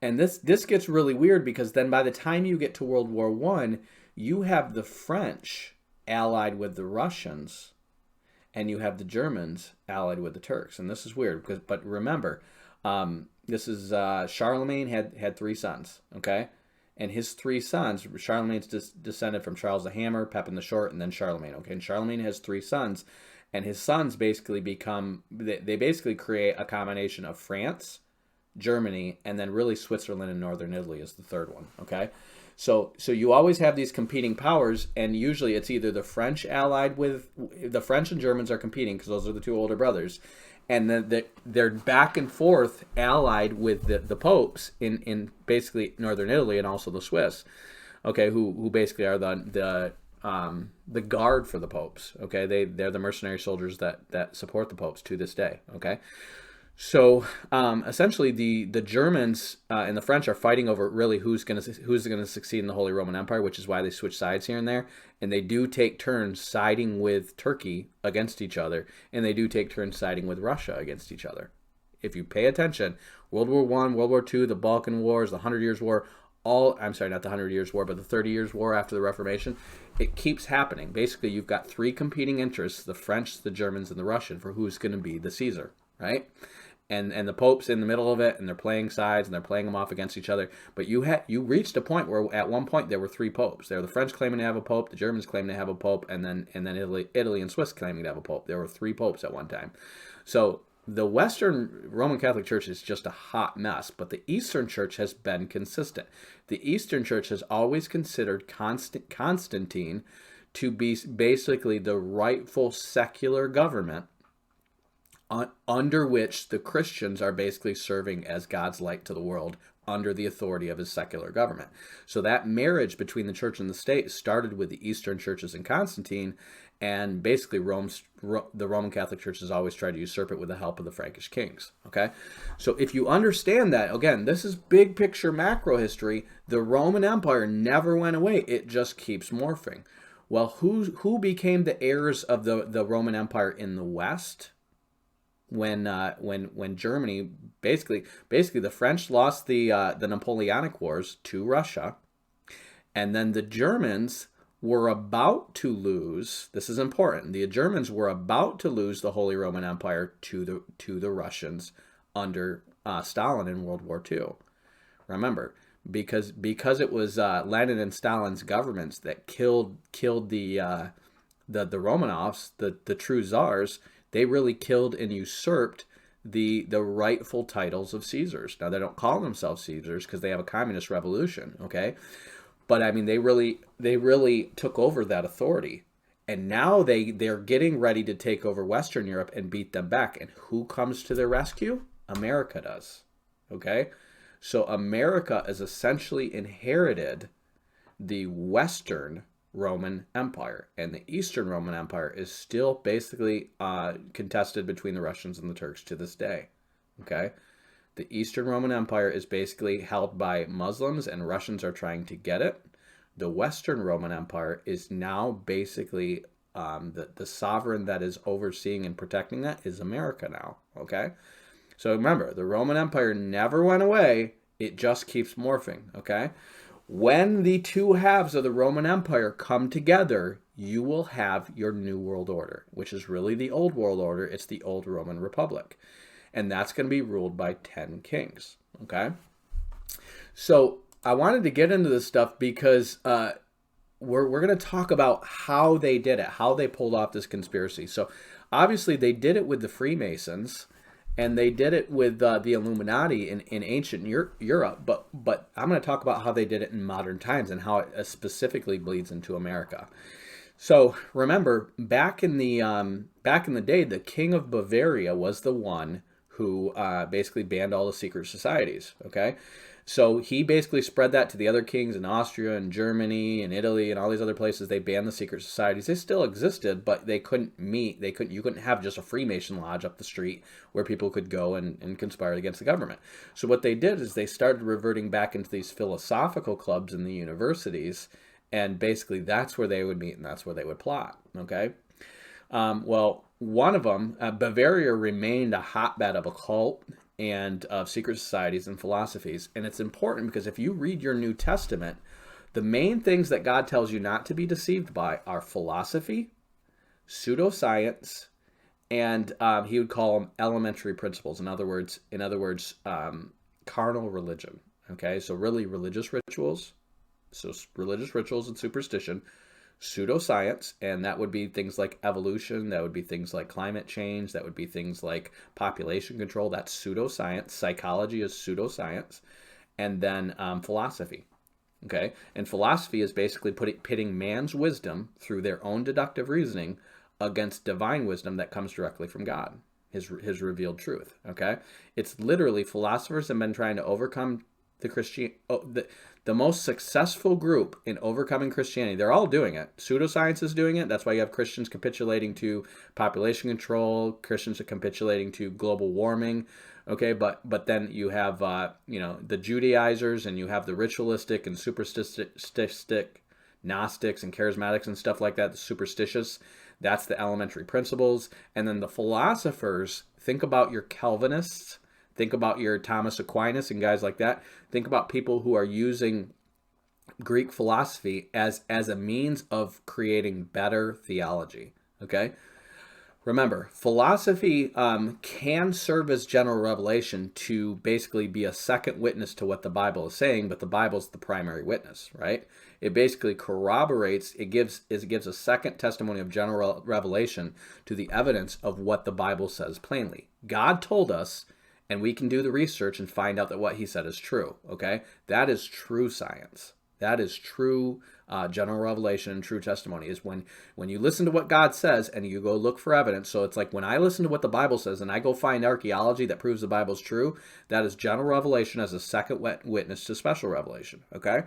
And this gets really weird, because then by the time you get to World War I, you have the French allied with the Russians, and you have the Germans allied with the Turks. And this is weird, but remember, this is Charlemagne had 3 sons, okay? And his 3 sons, Charlemagne's descended from Charles the Hammer, Pepin the Short, and then Charlemagne, okay? And Charlemagne has 3 sons, and his sons basically they basically create a combination of France, Germany, and then really Switzerland and Northern Italy is the 3rd one, okay? So you always have these competing powers, and usually it's either the French allied with, the French and Germans are competing because those are the 2 older brothers, and then they're back and forth allied with the popes in basically Northern Italy and also the Swiss, okay, who basically are the guard for the popes, okay? They're the mercenary soldiers that support the popes to this day, okay? So essentially, the Germans and the French are fighting over really who's going to succeed in the Holy Roman Empire, which is why they switch sides here and there. And they do take turns siding with Turkey against each other, and they do take turns siding with Russia against each other. If you pay attention, World War I, World War II, the Balkan Wars, the 100 Years' War, I'm sorry, not the 100 Years' War, but the 30 Years' War after the Reformation, it keeps happening. Basically, you've got 3 competing interests, the French, the Germans, and the Russian, for who's going to be the Caesar, right? And the Pope's in the middle of it, and they're playing sides, and they're playing them off against each other. But you reached a point where at one point there were 3 popes. There were the French claiming to have a pope, the Germans claiming to have a pope, and then Italy and Swiss claiming to have a pope. There were 3 popes at one time. So the Western Roman Catholic Church is just a hot mess, but the Eastern Church has been consistent. The Eastern Church has always considered Constantine to be basically the rightful secular government under which the Christians are basically serving as God's light to the world under the authority of his secular government. So that marriage between the church and the state started with the Eastern churches and Constantine, and basically the Roman Catholic Church has always tried to usurp it with the help of the Frankish kings, okay? So if you understand that, again, this is big picture macro history, the Roman Empire never went away, it just keeps morphing. Well, who became the heirs of the Roman Empire in the West? When Germany basically the French lost the Napoleonic Wars to Russia, and then the Germans were about to lose. This is important. The Germans were about to lose the Holy Roman Empire to the Russians under Stalin in World War II. Remember, because it was Lenin and Stalin's governments that killed the Romanovs, the true czars. They really killed and usurped the rightful titles of Caesars. Now, they don't call themselves Caesars because they have a communist revolution, okay? But, I mean, they really took over that authority. And now they're getting ready to take over Western Europe and beat them back. And who comes to their rescue? America does, okay? So America has essentially inherited the Western Roman Empire, and the Eastern Roman Empire is still basically contested between the Russians and the Turks to this day, okay? The Eastern Roman Empire is basically held by Muslims, and Russians are trying to get it. The Western Roman Empire is now basically the sovereign that is overseeing and protecting that is America now, okay? So remember, the Roman Empire never went away, it just keeps morphing, okay? When the 2 halves of the Roman Empire come together, you will have your New World Order, which is really the Old World Order. It's the Old Roman Republic. And that's going to be ruled by 10 kings, okay? So I wanted to get into this stuff because we're going to talk about how they did it, how they pulled off this conspiracy. So obviously they did it with the Freemasons, and they did it with the Illuminati in ancient Europe, but I'm going to talk about how they did it in modern times and how it specifically bleeds into America. So remember, back in the day, the King of Bavaria was the one who basically banned all the secret societies. Okay, So he basically spread that to the other kings in Austria and Germany and Italy and all these other places. They banned the secret societies. They still existed, but they couldn't meet. You couldn't have just a Freemason lodge up the street where people could go and conspire against the government. So what they did is they started reverting back into these philosophical clubs in the universities, and basically that's where they would meet and that's where they would plot. Okay. Well, one of them, Bavaria, remained a hotbed of occult and of secret societies and philosophies. And it's important because if you read your New Testament, the main things that God tells you not to be deceived by are philosophy, pseudoscience, and he would call them elementary principles. In other words, carnal religion. Okay, so really religious rituals, and superstition, pseudoscience, and that would be things like evolution, that would be things like climate change, that would be things like population control. That's pseudoscience. Psychology is pseudoscience. And then philosophy. Okay, and philosophy is basically pitting man's wisdom through their own deductive reasoning against divine wisdom that comes directly from God, his revealed truth. Okay, it's literally, philosophers have been trying to overcome the most successful group in overcoming Christianity. They're all doing it. Pseudoscience is doing it. That's why you have Christians capitulating to population control. Christians are capitulating to global warming. Okay, but then you have the Judaizers, and you have the ritualistic and superstitionistic Gnostics and charismatics and stuff like that. The superstitious. That's the elementary principles. And then the philosophers, think about your Calvinists. Think about your Thomas Aquinas and guys like that. Think about people who are using Greek philosophy as a means of creating better theology. Okay? Remember, philosophy can serve as general revelation to basically be a second witness to what the Bible is saying, but the Bible's the primary witness, right? It basically corroborates, it gives a second testimony of general revelation to the evidence of what the Bible says plainly. God told us, and we can do the research and find out that what he said is true, okay? That is true science. That is true general revelation and true testimony, is when you listen to what God says and you go look for evidence. So it's like when I listen to what the Bible says and I go find archaeology that proves the Bible's true, that is general revelation as a second witness to special revelation, okay?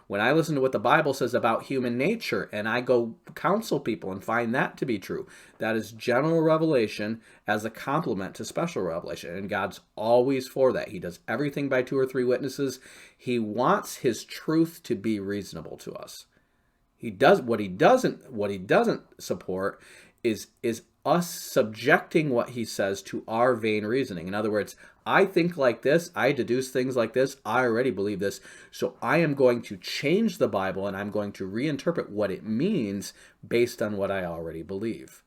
When I listen to what the Bible says about human nature and I go counsel people and find that to be true, that is general revelation as a complement to special revelation. And God's always for that. He does everything by 2 or 3 witnesses. He wants his truth to be reasonable to us. He does what he doesn't support is us subjecting what he says to our vain reasoning. In other words, I think like this, I deduce things like this, I already believe this, so I am going to change the Bible and I'm going to reinterpret what it means based on what I already believe.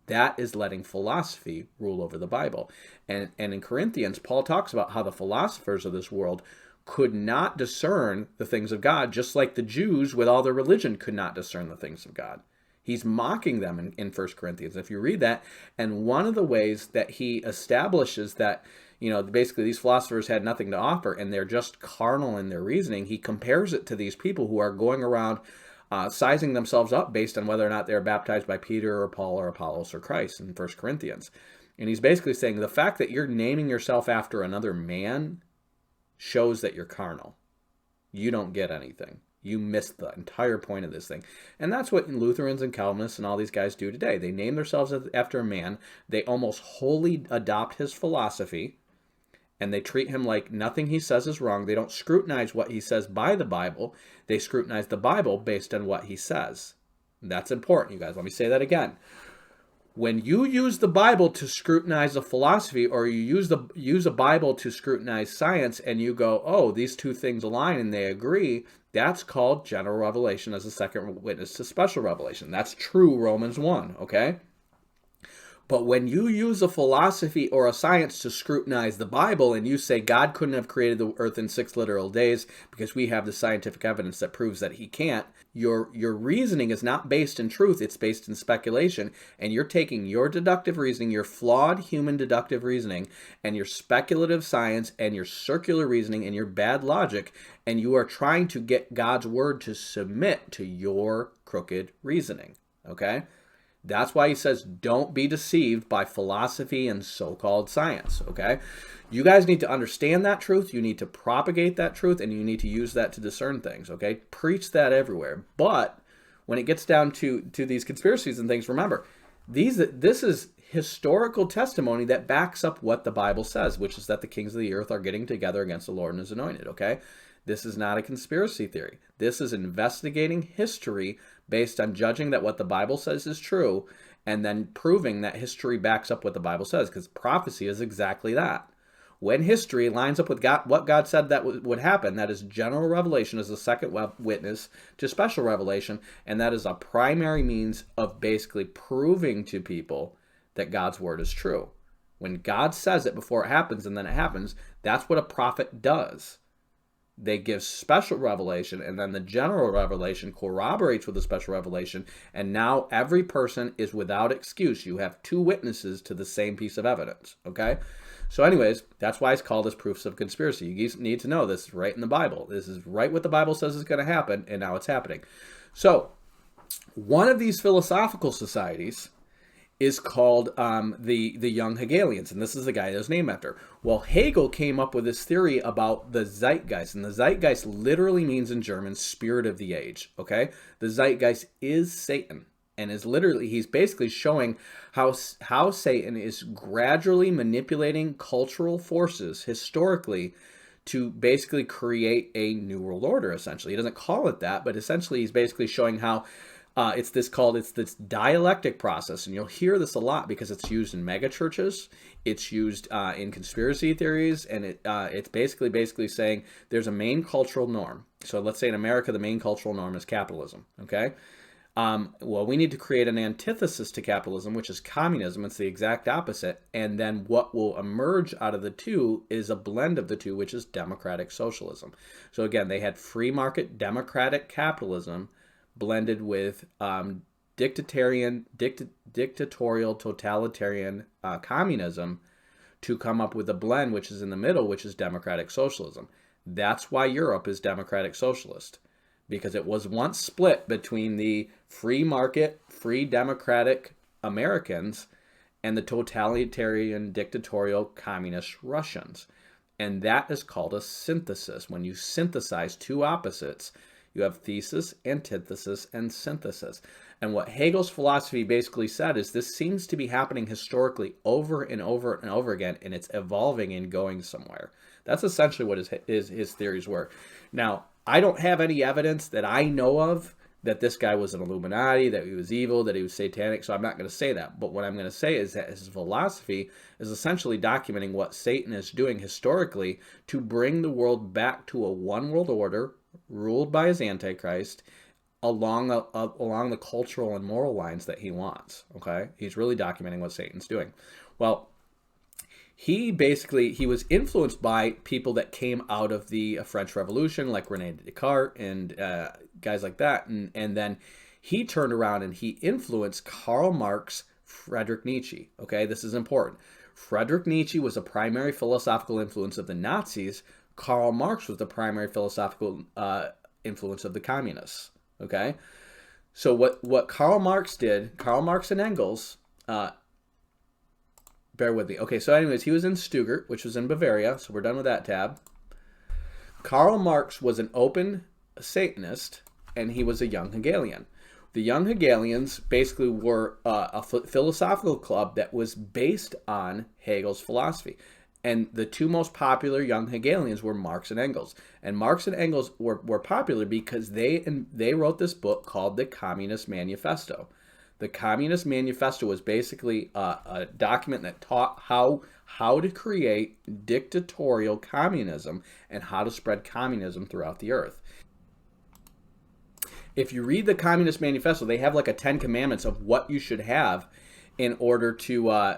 That is letting philosophy rule over the Bible. And in Corinthians, Paul talks about how the philosophers of this world could not discern the things of God, just like the Jews with all their religion could not discern the things of God. He's mocking them in 1 Corinthians. If you read that, and one of the ways that he establishes that, basically these philosophers had nothing to offer and they're just carnal in their reasoning, he compares it to these people who are going around sizing themselves up based on whether or not they're baptized by Peter or Paul or Apollos or Christ in 1 Corinthians. And he's basically saying the fact that you're naming yourself after another man shows that you're carnal. You don't get anything. You missed the entire point of this thing. And that's what Lutherans and Calvinists and all these guys do today. They name themselves after a man. They almost wholly adopt his philosophy, and they treat him like nothing he says is wrong. They don't scrutinize what he says by the Bible. They scrutinize the Bible based on what he says. That's important, you guys. Let me say that again. When you use the Bible to scrutinize a philosophy, or you use a Bible to scrutinize science, and you go, oh, these two things align and they agree, that's called general revelation as a second witness to special revelation. That's true Romans 1, okay? But when you use a philosophy or a science to scrutinize the Bible and you say God couldn't have created the earth in 6 literal days because we have the scientific evidence that proves that he can't, your reasoning is not based in truth, it's based in speculation, and you're taking your deductive reasoning, your flawed human deductive reasoning, and your speculative science and your circular reasoning and your bad logic, and you are trying to get God's word to submit to your crooked reasoning, okay? That's why he says, don't be deceived by philosophy and so-called science, okay? You guys need to understand that truth. You need to propagate that truth, and you need to use that to discern things, okay? Preach that everywhere. But when it gets down to these conspiracies and things, remember, this is historical testimony that backs up what the Bible says, which is that the kings of the earth are getting together against the Lord and his anointed, okay? This is not a conspiracy theory. This is investigating history based on judging that what the Bible says is true and then proving that history backs up what the Bible says, because prophecy is exactly that. When history lines up with what God said that would happen, that is general revelation as a second witness to special revelation, and that is a primary means of basically proving to people that God's word is true. When God says it before it happens and then it happens, that's what a prophet does. They give special revelation, and then the general revelation corroborates with the special revelation, and now every person is without excuse. You have two witnesses to the same piece of evidence, okay? So anyways, that's why it's called as proofs of conspiracy. You need to know this is right in the Bible. This is right what the Bible says is going to happen, and now it's happening. So one of these philosophical societies is called the Young Hegelians, and this is the guy that was named after. Well, Hegel came up with this theory about the Zeitgeist, and the Zeitgeist literally means in German spirit of the age, okay? The Zeitgeist is Satan, and is literally, he's basically showing how Satan is gradually manipulating cultural forces historically to basically create a new world order, essentially. He doesn't call it that, but essentially he's basically showing how it's this dialectic process, and you'll hear this a lot because it's used in megachurches, it's used in conspiracy theories, and it's basically saying there's a main cultural norm. So let's say in America, the main cultural norm is capitalism, okay? Well, we need to create an antithesis to capitalism, which is communism. It's the exact opposite, and then what will emerge out of the two is a blend of the two, which is democratic socialism. So again, they had free market democratic capitalism blended with dictatorial, totalitarian communism to come up with a blend which is in the middle, which is democratic socialism. That's why Europe is democratic socialist, because it was once split between the free market, free democratic Americans and the totalitarian, dictatorial, communist Russians. And that is called a synthesis. When you synthesize two opposites, you have thesis, antithesis, and synthesis. And what Hegel's philosophy basically said is this seems to be happening historically over and over and over again, and it's evolving and going somewhere. That's essentially what his theories were. Now, I don't have any evidence that I know of that this guy was an Illuminati, that he was evil, that he was satanic, so I'm not going to say that. But what I'm going to say is that his philosophy is essentially documenting what Satan is doing historically to bring the world back to a one world order ruled by his Antichrist along the cultural and moral lines that he wants, okay? He's really documenting what Satan's doing. Well, he was influenced by people that came out of the French Revolution, like René Descartes and guys like that. And then he turned around and he influenced Karl Marx, Friedrich Nietzsche. Okay, this is important. Friedrich Nietzsche was a primary philosophical influence of the Nazis. Karl Marx was the primary philosophical influence of the communists. Okay, so what Karl Marx did, Karl Marx and Engels, bear with me. Okay, so anyways, he was in Stuttgart, which was in Bavaria, so we're done with that tab. Karl Marx was an open Satanist, and he was a Young Hegelian. The Young Hegelians basically were a philosophical club that was based on Hegel's philosophy. And the two most popular Young Hegelians were Marx and Engels. And Marx and Engels were popular because they wrote this book called the Communist Manifesto. The Communist Manifesto was basically a document that taught how to create dictatorial communism and how to spread communism throughout the earth. If you read the Communist Manifesto, they have like a 10 commandments of what you should have in order to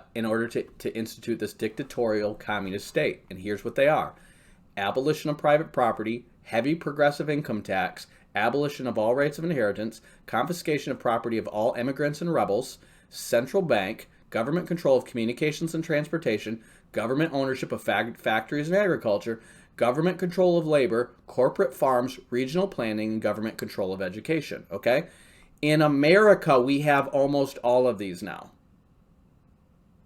institute this dictatorial communist state. And here's what they are: abolition of private property, heavy progressive income tax, abolition of all rights of inheritance, confiscation of property of all immigrants and rebels, central bank, government control of communications and transportation, government ownership of factories and agriculture, government control of labor, corporate farms, regional planning, and government control of education. Okay? In America, we have almost all of these now.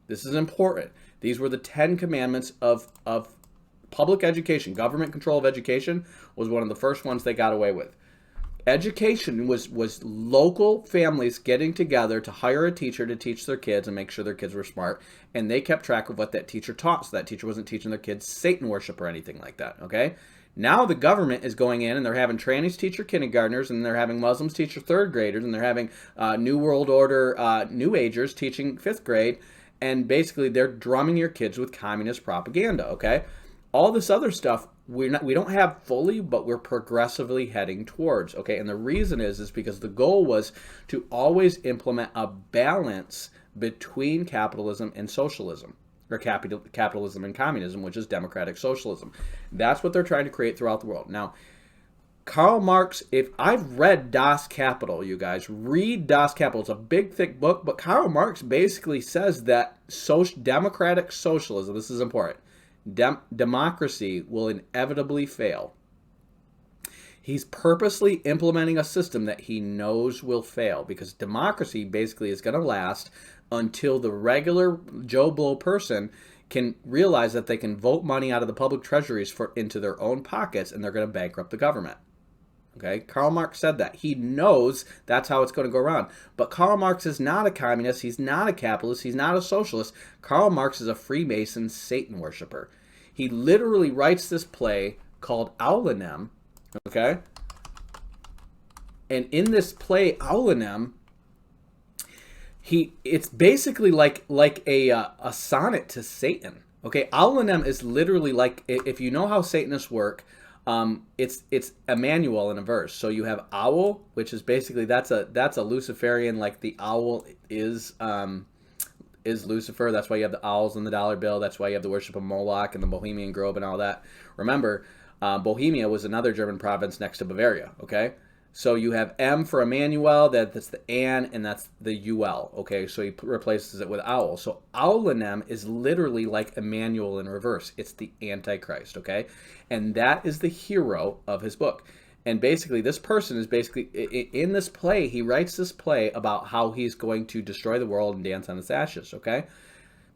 This is important. These were the 10 commandments of public education. Government control of education was one of the first ones they got away with. Education was local families getting together to hire a teacher to teach their kids and make sure their kids were smart, and they kept track of what that teacher taught, so that teacher wasn't teaching their kids Satan worship or anything like that, okay? Now the government is going in and they're having trannies teach your kindergartners, and they're having Muslims teach your third graders, and they're having New World Order New Agers teaching fifth grade, and basically they're drumming your kids with communist propaganda, okay? All this other stuff we don't have fully, but we're progressively heading towards, okay? And the reason is because the goal was to always implement a balance between capitalism and socialism, or capitalism and communism, which is democratic socialism. That's what they're trying to create throughout the world. Now, Karl Marx, if I've read Das Kapital, you guys, read Das Kapital. It's a big, thick book, but Karl Marx basically says that democratic socialism, this is important, democracy will inevitably fail. He's purposely implementing a system that he knows will fail, because democracy basically is going to last until the regular Joe Blow person can realize that they can vote money out of the public treasuries into their own pockets, and they're going to bankrupt the government. Okay, Karl Marx said that. He knows that's how it's going to go around. But Karl Marx is not a communist. He's not a capitalist. He's not a socialist. Karl Marx is a Freemason Satan worshiper. He literally writes this play called Aulanem, okay? And in this play, Aulanem, it's basically like a sonnet to Satan. Okay, Aulanem is literally like, if you know how Satanists work, it's Emmanuel in a verse. So you have owl, which is basically that's a Luciferian, like the owl is Lucifer. That's why you have the owls in the dollar bill. That's why you have the worship of Moloch and the Bohemian Grove and all that. Remember, Bohemia was another German province next to Bavaria. Okay, so you have M for Emmanuel. That's the An, and that's the UL. Okay, so he replaces it with owl. So Aulanem is literally like Emmanuel in reverse. It's the Antichrist. Okay, and that is the hero of his book. And basically, this person is basically, in this play, he writes this play about how he's going to destroy the world and dance on its ashes, okay?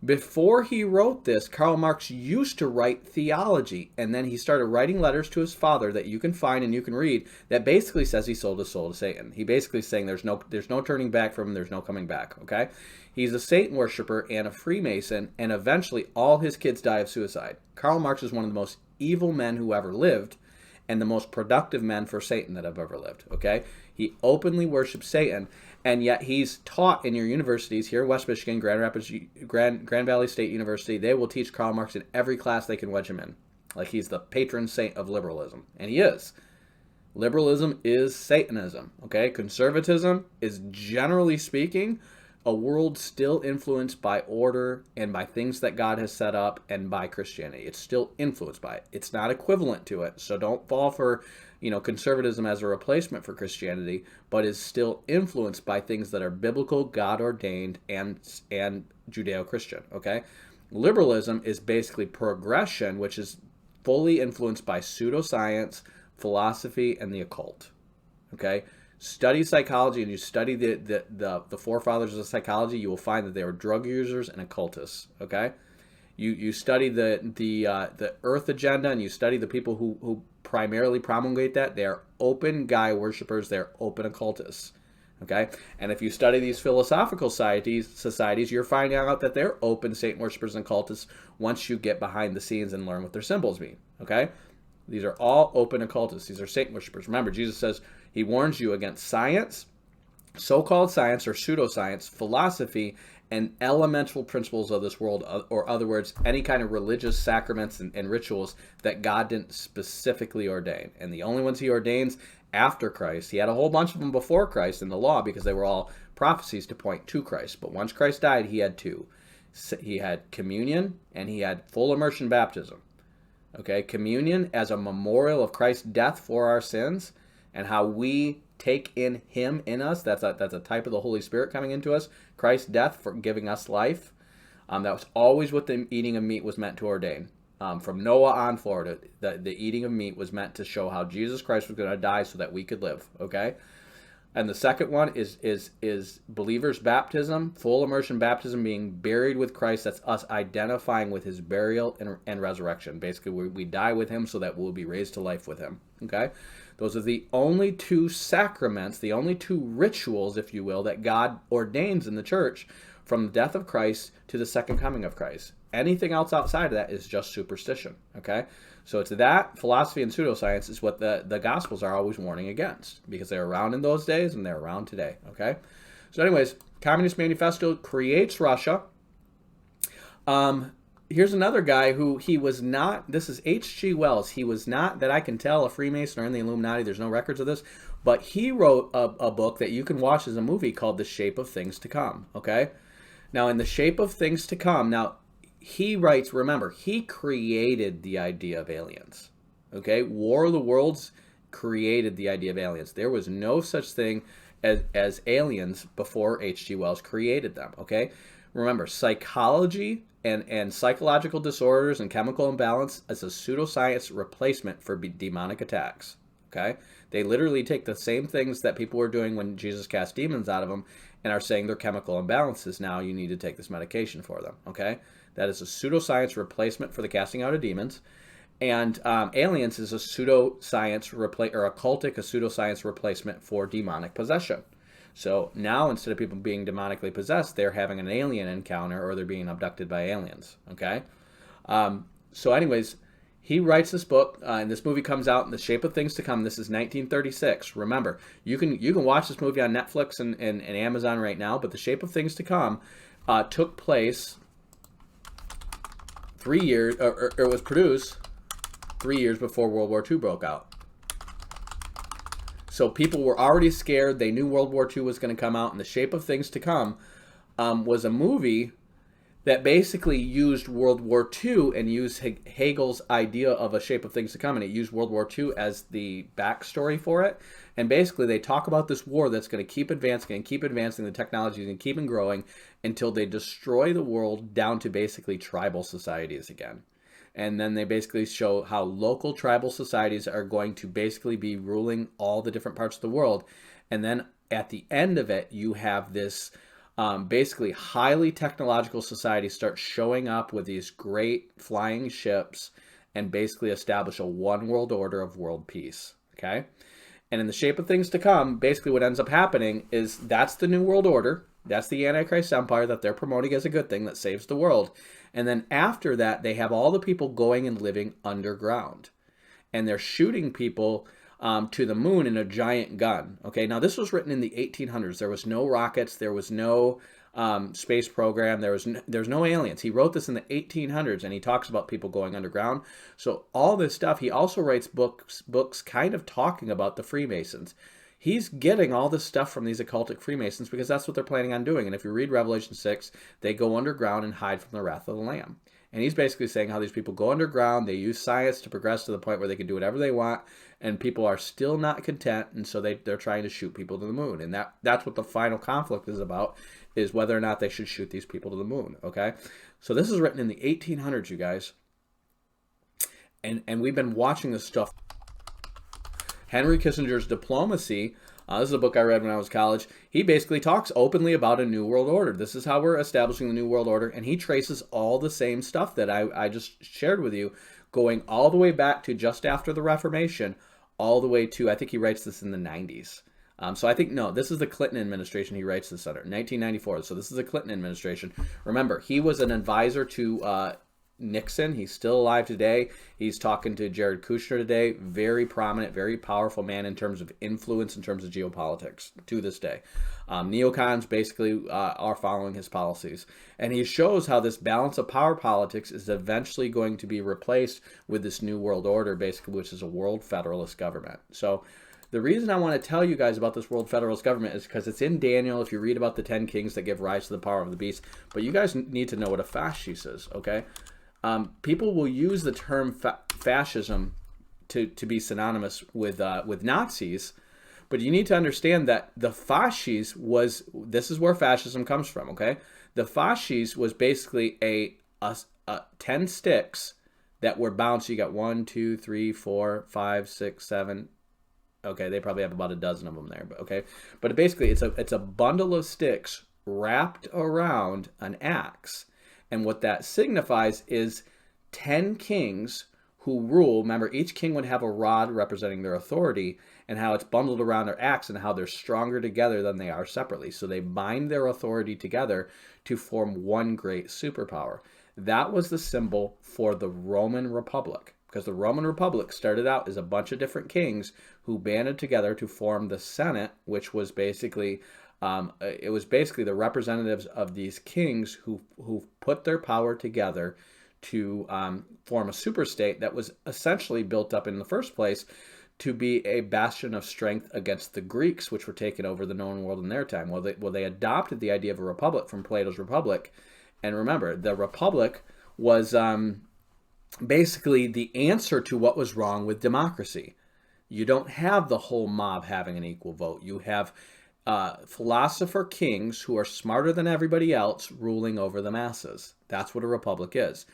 Before he wrote this, Karl Marx used to write theology, and then he started writing letters to his father that you can find and you can read that basically says he sold his soul to Satan. He basically is saying there's no turning back from him, there's no coming back, okay? He's a Satan worshiper and a Freemason, and eventually all his kids die of suicide. Karl Marx is one of the most evil men who ever lived, and the most productive men for Satan that have ever lived, okay? He openly worships Satan, and yet he's taught in your universities here, West Michigan, Grand Rapids, Grand Valley State University. They will teach Karl Marx in every class they can wedge him in. Like he's the patron saint of liberalism, and he is. Liberalism is Satanism, okay? Conservatism is, generally speaking, a world still influenced by order and by things that God has set up and by Christianity. It's still influenced by it. It's not equivalent to it, so don't fall for, conservatism as a replacement for Christianity, but is still influenced by things that are biblical, God-ordained, and Judeo-Christian, okay? Liberalism is basically progression, which is fully influenced by pseudoscience, philosophy, and the occult, okay? Study psychology, and you study the forefathers of psychology, you will find that they were drug users and occultists. Okay, you study the Earth agenda, and you study the people who primarily promulgate that. They are open guy worshippers. They're open occultists. Okay, and if you study these philosophical societies, you're finding out that they're open Satan worshippers and occultists once you get behind the scenes and learn what their symbols mean. Okay, these are all open occultists. These are Satan worshippers. Remember, Jesus says, he warns you against science, so-called science or pseudoscience, philosophy, and elemental principles of this world, or other words, any kind of religious sacraments and rituals that God didn't specifically ordain. And the only ones he ordains after Christ, he had a whole bunch of them before Christ in the law because they were all prophecies to point to Christ. But once Christ died, he had two. He had communion and he had full immersion baptism. Okay, communion as a memorial of Christ's death for our sins, and how we take in him in us. That's a type of the Holy Spirit coming into us. Christ's death for giving us life. That was always what the eating of meat was meant to ordain. From Noah on forward, the eating of meat was meant to show how Jesus Christ was going to die so that we could live. Okay, And the second one is believers' baptism, full immersion baptism, being buried with Christ. That's us identifying with his burial and resurrection. Basically, we die with him so that we'll be raised to life with him. Okay? Those are the only two sacraments, the only two rituals, if you will, that God ordains in the church from the death of Christ to the second coming of Christ. Anything else outside of that is just superstition. Okay? So it's that, philosophy and pseudoscience is what the Gospels are always warning against, because they're around in those days and they're around today, okay? So anyways, Communist Manifesto creates Russia. Here's another guy who he was not, this is H.G. Wells. He was not, that I can tell, a Freemason or in the Illuminati. There's no records of this. But he wrote a book that you can watch as a movie called The Shape of Things to Come, okay? Now, in The Shape of Things to Come, now, he writes, remember, he created the idea of aliens. Okay? War of the Worlds created the idea of aliens. There was no such thing as aliens before H.G. Wells created them. Okay? Remember, psychology and psychological disorders and chemical imbalance is a pseudoscience replacement for demonic attacks. Okay? They literally take the same things that people were doing when Jesus cast demons out of them and are saying they're chemical imbalances. Now you need to take this medication for them. Okay? That is a pseudoscience replacement for the casting out of demons. And aliens is a pseudoscience or occultic, a pseudoscience replacement for demonic possession. So now instead of people being demonically possessed, they're having an alien encounter or they're being abducted by aliens. Okay? So anyways, he writes this book, and this movie comes out in The Shape of Things to Come. This is 1936. Remember, you can watch this movie on Netflix and Amazon right now, but The Shape of Things to Come took place 3 years, or was produced 3 years before World War II broke out. So people were already scared. They knew World War II was going to come out, and The Shape of Things to Come was a movie that basically used World War II and used Hegel's idea of a shape of things to come, and it used World War II as the backstory for it. And basically, they talk about this war that's going to keep advancing and keep advancing, the technology and keep growing until they destroy the world down to basically tribal societies again. And then they basically show how local tribal societies are going to basically be ruling all the different parts of the world. And then at the end of it, you have this basically highly technological society start showing up with these great flying ships and basically establish a one world order of world peace. Okay? And in The Shape of Things to Come, basically what ends up happening is that's the New World Order. That's the Antichrist Empire that they're promoting as a good thing that saves the world. And then after that, they have all the people going and living underground. And they're shooting people to the moon in a giant gun. Okay, now this was written in the 1800s. There was no rockets. There was no space program. There's no aliens. He wrote this in the 1800s, and he talks about people going underground. So all this stuff, he also writes books kind of talking about the Freemasons. He's getting all this stuff from these occultic Freemasons because that's what they're planning on doing. And if you read Revelation 6, they go underground and hide from the wrath of the Lamb. And he's basically saying how these people go underground, they use science to progress to the point where they can do whatever they want, and people are still not content, and so they're trying to shoot people to the moon. And that's what the final conflict is about, is whether or not they should shoot these people to the moon, okay? So this is written in the 1800s, you guys. And we've been watching this stuff. Henry Kissinger's Diplomacy, this is a book I read when I was in college. He basically talks openly about a new world order. This is how we're establishing the new world order, and he traces all the same stuff that I just shared with you, going all the way back to just after the Reformation, all the way to, I think he writes this in the 90s. So I think, no, this is the Clinton administration he writes this under, 1994. So this is the Clinton administration. Remember, he was an advisor to Nixon. He's still alive today. He's talking to Jared Kushner today. Very prominent, very powerful man in terms of influence, in terms of geopolitics to this day. Neocons basically are following his policies. And he shows how this balance of power politics is eventually going to be replaced with this new world order, basically, which is a world federalist government. So the reason I want to tell you guys about this world federalist government is because it's in Daniel, if you read about the 10 kings that give rise to the power of the beast. But you guys need to know what a fascist is, okay? People will use the term fascism to be synonymous with Nazis, but you need to understand that the fascis was, this is where fascism comes from, okay? The fascis was basically a 10 sticks that were bound. So you got 1, 2, 3, 4, 5, 6, 7, Okay, they probably have about a dozen of them there, but okay. But basically, it's a bundle of sticks wrapped around an axe, and what that signifies is 10 kings who rule. Remember, each king would have a rod representing their authority, and how it's bundled around their axe, and how they're stronger together than they are separately. So they bind their authority together to form one great superpower. That was the symbol for the Roman Republic, because the Roman Republic started out as a bunch of different kings who banded together to form the Senate, which was basically it was basically the representatives of these kings who put their power together to form a super state that was essentially built up in the first place to be a bastion of strength against the Greeks, which were taking over the known world in their time. Well, they adopted the idea of a republic from Plato's Republic. And remember, the Republic was basically the answer to what was wrong with democracy. You don't have the whole mob having an equal vote. You have philosopher kings who are smarter than everybody else ruling over the masses. That's what a republic is.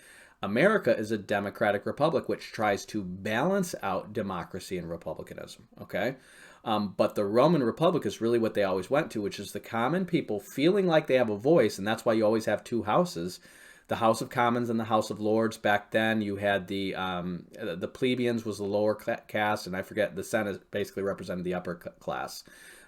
America is a democratic republic which tries to balance out democracy and republicanism, okay? But the Roman Republic is really what they always went to, which is the common people feeling like they have a voice, and that's why you always have two houses, the House of Commons and the House of Lords. Back then, you had the plebeians was the lower caste, and I forget, the Senate basically represented the upper class.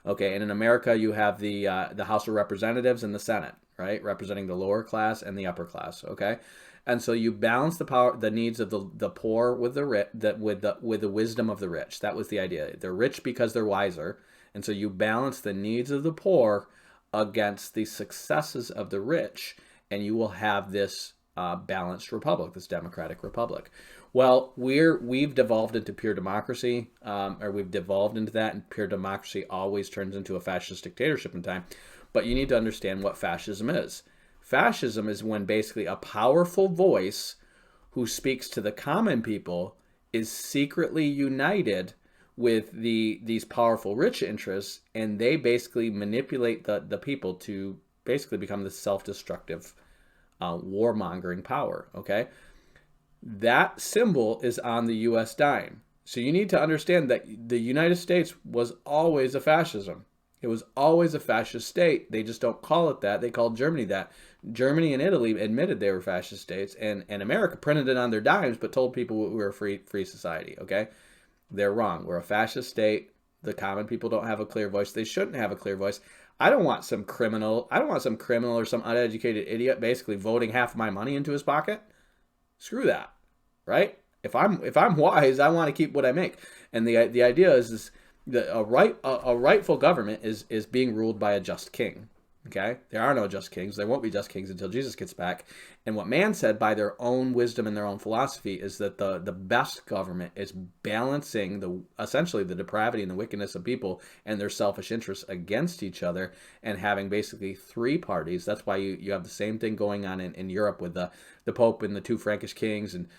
Okay, and in America, you have the House of Representatives and the Senate, right, representing the lower class and the upper class. Okay, and so you balance the power, the needs of the poor with the rich, with the wisdom of the rich. That was the idea. They're rich because they're wiser, and so you balance the needs of the poor against the successes of the rich, and you will have this balanced republic, this democratic republic. Well, we've devolved into pure democracy, or we've devolved into that, and pure democracy always turns into a fascist dictatorship in time. But you need to understand what fascism is. Fascism is when basically a powerful voice who speaks to the common people is secretly united with these powerful rich interests, and they basically manipulate the people to basically become the self-destructive warmongering power, okay? That symbol is on the U.S. dime. So you need to understand that the United States was always a fascism. It was always a fascist state. They just don't call it that. They called Germany that. Germany and Italy admitted they were fascist states, and America printed it on their dimes but told people we were a free society, okay? They're wrong. We're a fascist state. The common people don't have a clear voice. They shouldn't have a clear voice. I don't want some criminal or some uneducated idiot basically voting half my money into his pocket. Screw that, right? If I'm wise, I want to keep what I make. And the idea is that a rightful government is being ruled by a just king. Okay? There are no just kings. There won't be just kings until Jesus gets back. And what man said by their own wisdom and their own philosophy is that the best government is balancing essentially the depravity and the wickedness of people and their selfish interests against each other, and having basically three parties. That's why you have the same thing going on in Europe with the Pope and the two Frankish kings, and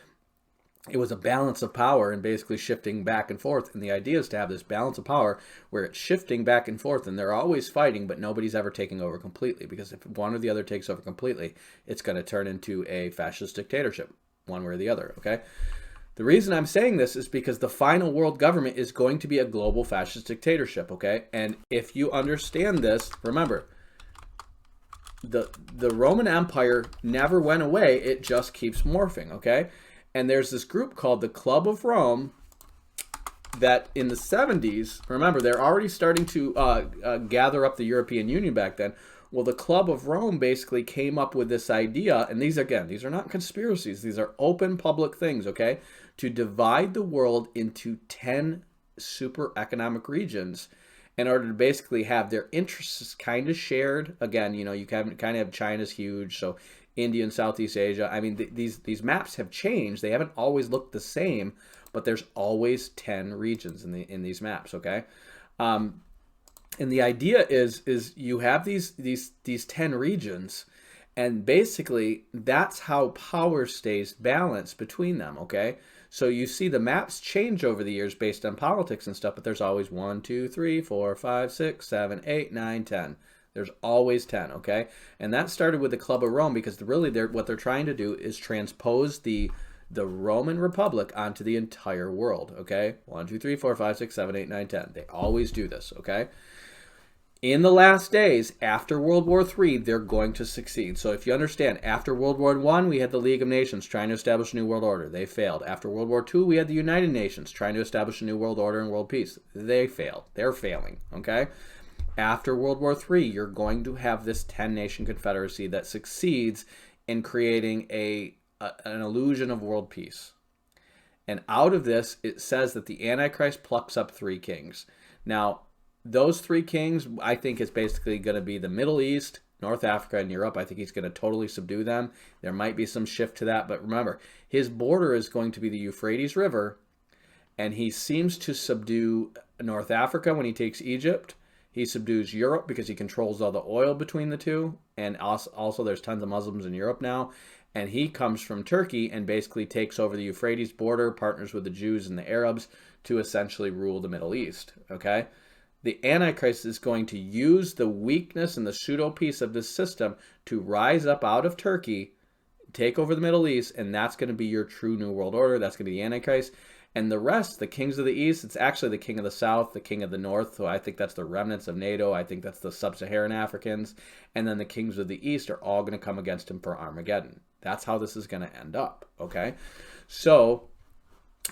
it was a balance of power and basically shifting back and forth. And the idea is to have this balance of power where it's shifting back and forth, and they're always fighting, but nobody's ever taking over completely, because if one or the other takes over completely, it's going to turn into a fascist dictatorship, one way or the other, okay? The reason I'm saying this is because the final world government is going to be a global fascist dictatorship, okay? And if you understand this, remember, the Roman Empire never went away. It just keeps morphing, okay? And there's this group called the Club of Rome that in the 70s, remember, they're already starting to gather up the European Union back then. Well, the Club of Rome basically came up with this idea, and these are not conspiracies. These are open public things, okay? To divide the world into 10 super economic regions in order to basically have their interests kind of shared. Again, you kind of have China's huge, so India and Southeast Asia. I mean, these maps have changed. They haven't always looked the same, but there's always 10 regions in these maps, okay? And the idea is you have these 10 regions, and basically that's how power stays balanced between them, okay? So you see the maps change over the years based on politics and stuff, but there's always 1, 2, 3, 4, 5, 6, 7, 8, 9, 10. There's always 10, okay? And that started with the Club of Rome, because really what they're trying to do is transpose the the Roman Republic onto the entire world, okay? 1, 2, 3, 4, 5, 6, 7, 8, 9, 10. They always do this, okay? In the last days, after World War III, they're going to succeed. So if you understand, after World War I, we had the League of Nations trying to establish a new world order. They failed. After World War II, we had the United Nations trying to establish a new world order and world peace. They failed. They're failing, okay? After World War III, you're going to have this 10-nation confederacy that succeeds in creating an illusion of world peace. And out of this, it says that the Antichrist plucks up 3 kings. Now, those 3 kings, I think, is basically going to be the Middle East, North Africa, and Europe. I think he's going to totally subdue them. There might be some shift to that, but remember, his border is going to be the Euphrates River, and he seems to subdue North Africa when he takes Egypt. He subdues Europe because he controls all the oil between the two, and also there's tons of Muslims in Europe now. And he comes from Turkey and basically takes over the Euphrates border, partners with the Jews and the Arabs to essentially rule the Middle East, okay? The Antichrist is going to use the weakness and the pseudo-peace of this system to rise up out of Turkey, take over the Middle East, and that's going to be your true New World Order. That's going to be the Antichrist. And the rest, the kings of the East, it's actually the king of the South, the king of the North. So I think that's the remnants of NATO. I think that's the sub-Saharan Africans. And then the kings of the East are all going to come against him for Armageddon. That's how this is going to end up, okay? So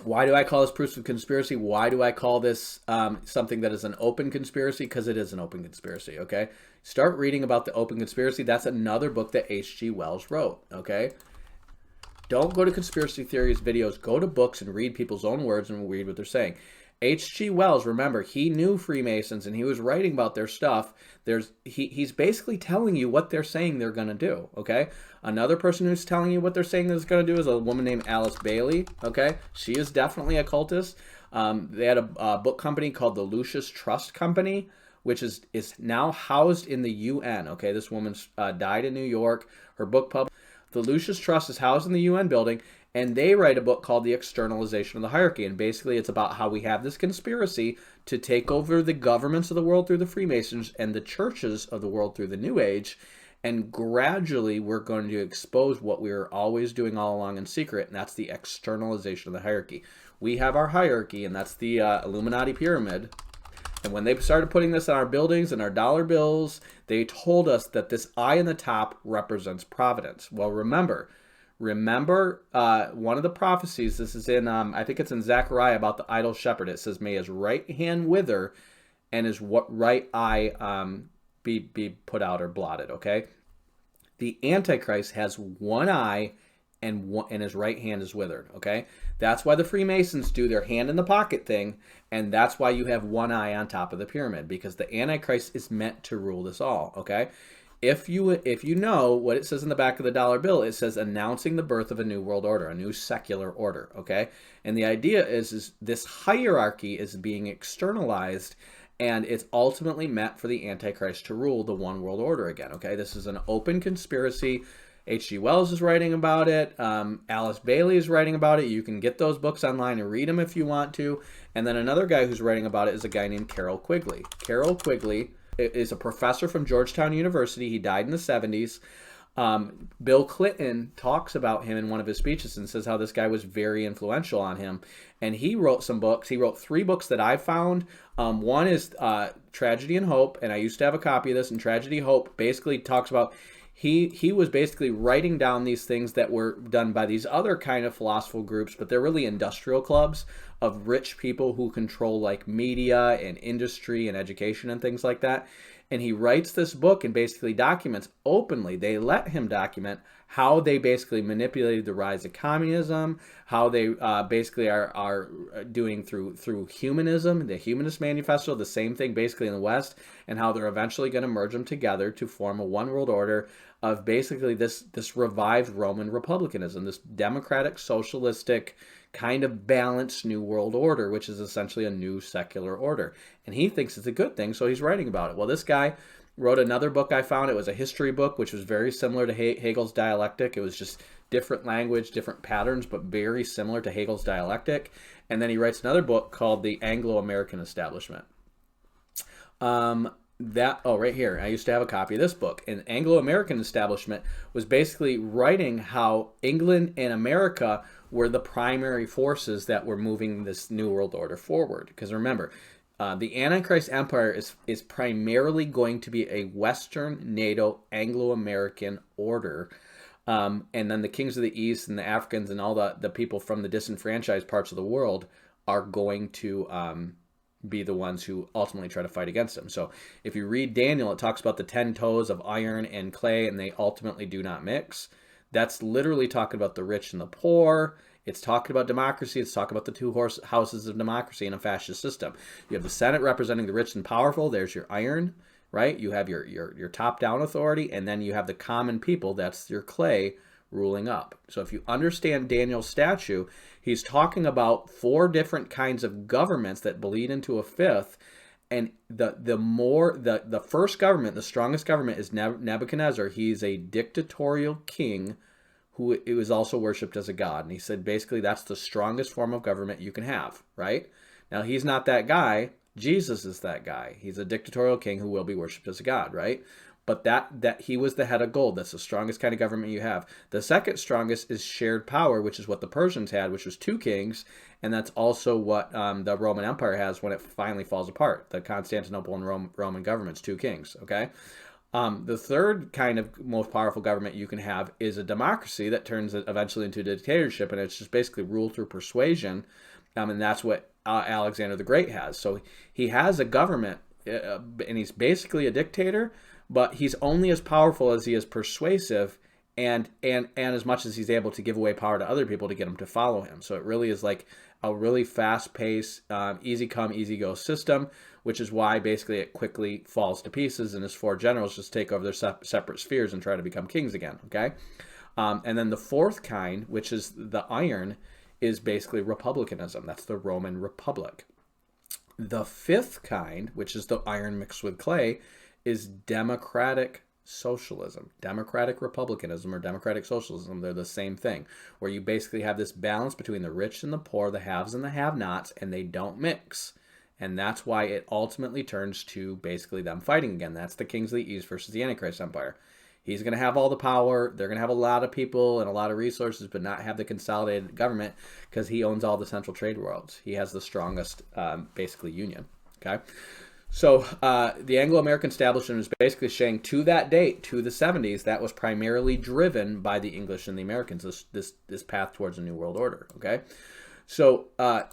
why do I call this proofs of conspiracy? Why do I call this something that is an open conspiracy? Because it is an open conspiracy, okay? Start reading about the open conspiracy. That's another book that H.G. Wells wrote, okay? Don't go to conspiracy theories videos. Go to books and read people's own words and read what they're saying. H.G. Wells, remember, he knew Freemasons and he was writing about their stuff. He's basically telling you what they're saying they're going to do, okay? Another person who's telling you what they're saying they're going to do is a woman named Alice Bailey, okay? She is definitely a cultist. They had a book company called the Lucius Trust Company, which is now housed in the UN, okay? This woman died in New York. Her book published. The Lucius Trust is housed in the UN building, and they write a book called The Externalization of the Hierarchy. And basically, it's about how we have this conspiracy to take over the governments of the world through the Freemasons and the churches of the world through the New Age. And gradually, we're going to expose what we were always doing all along in secret, and that's the externalization of the hierarchy. We have our hierarchy, and that's the Illuminati pyramid. And when they started putting this on our buildings and our dollar bills, they told us that this eye in the top represents providence. Well, remember one of the prophecies, this is in, I think it's in Zechariah about the idle shepherd. It says, may his right hand wither and his right eye be put out or blotted, okay? The Antichrist has one eye and his right hand is withered, okay? That's why the Freemasons do their hand in the pocket thing, and that's why you have one eye on top of the pyramid, because the Antichrist is meant to rule this all, okay? If you know what it says in the back of the dollar bill, it says announcing the birth of a new world order, a new secular order, okay? And the idea is this hierarchy is being externalized, and it's ultimately meant for the Antichrist to rule the one world order again, okay? This is an open conspiracy. H.G. Wells is writing about it. Alice Bailey is writing about it. You can get those books online and read them if you want to. And then another guy who's writing about it is a guy named Carroll Quigley. Carroll Quigley is a professor from Georgetown University. He died in the 70s. Bill Clinton talks about him in one of his speeches and says how this guy was very influential on him. And he wrote some books. He wrote 3 books that I found. One is Tragedy and Hope, and I used to have a copy of this. And Tragedy and Hope basically talks about he was basically writing down these things that were done by these other kind of philosophical groups, but they're really industrial clubs of rich people who control like media and industry and education and things like that. And he writes this book and basically documents openly. They let him document how they basically manipulated the rise of communism, how they basically are doing through humanism, the Humanist Manifesto, the same thing basically in the West, and how they're eventually going to merge them together to form a one world order of basically this revived Roman republicanism, this democratic, socialistic, kind of balanced new world order, which is essentially a new secular order. And he thinks it's a good thing, so he's writing about it. Well, this guy wrote another book I found. It was a history book, which was very similar to Hegel's dialectic. It was just different language, different patterns, but very similar to Hegel's dialectic. And then he writes another book called The Anglo-American Establishment. Right here, I used to have a copy of this book. And Anglo-American Establishment was basically writing how England and America were the primary forces that were moving this New World Order forward. Because remember, the Antichrist Empire is primarily going to be a Western, NATO, Anglo-American order. And then the kings of the East and the Africans and all the people from the disenfranchised parts of the world are going to be the ones who ultimately try to fight against him. So if you read Daniel, it talks about the 10 toes of iron and clay, and they ultimately do not mix. That's literally talking about the rich and the poor. It's talking about democracy. It's talking about the two houses of democracy in a fascist system. You have the Senate representing the rich and powerful. There's your iron, right? You have your top-down authority, and then you have the common people. That's your clay ruling up. So if you understand Daniel's statue, he's talking about 4 different kinds of governments that bleed into a 5th. And the first government, the strongest government, is Nebuchadnezzar. He's a dictatorial king who it was also worshipped as a god. And he said basically that's the strongest form of government you can have, right? Now, he's not that guy. Jesus is that guy. He's a dictatorial king who will be worshipped as a god, right? But that he was the head of gold. That's the strongest kind of government you have. The second strongest is shared power, which is what the Persians had, which was 2 kings. And that's also what the Roman Empire has when it finally falls apart. The Constantinople and Roman governments, 2 kings, okay? The third kind of most powerful government you can have is a democracy that turns it eventually into a dictatorship, and it's just basically rule through persuasion, and that's what Alexander the Great has. So he has a government, and he's basically a dictator, but he's only as powerful as he is persuasive, and as much as he's able to give away power to other people to get them to follow him. So it really is like a really fast-paced, easy come, easy go system, which is why basically it quickly falls to pieces and his 4 generals just take over their separate spheres and try to become kings again, okay? And then the 4th kind, which is the iron, is basically republicanism. That's the Roman Republic. The 5th kind, which is the iron mixed with clay, is democratic socialism. Democratic republicanism or democratic socialism, they're the same thing, where you basically have this balance between the rich and the poor, the haves and the have-nots, and they don't mix. And that's why it ultimately turns to basically them fighting again. That's the kings of the East versus the Antichrist Empire. He's going to have all the power. They're going to have a lot of people and a lot of resources, but not have the consolidated government because he owns all the central trade routes. He has the strongest, basically, union. Okay, so the Anglo-American establishment is basically saying to that date, to the 70s, that was primarily driven by the English and the Americans. This path towards a new world order. Okay, so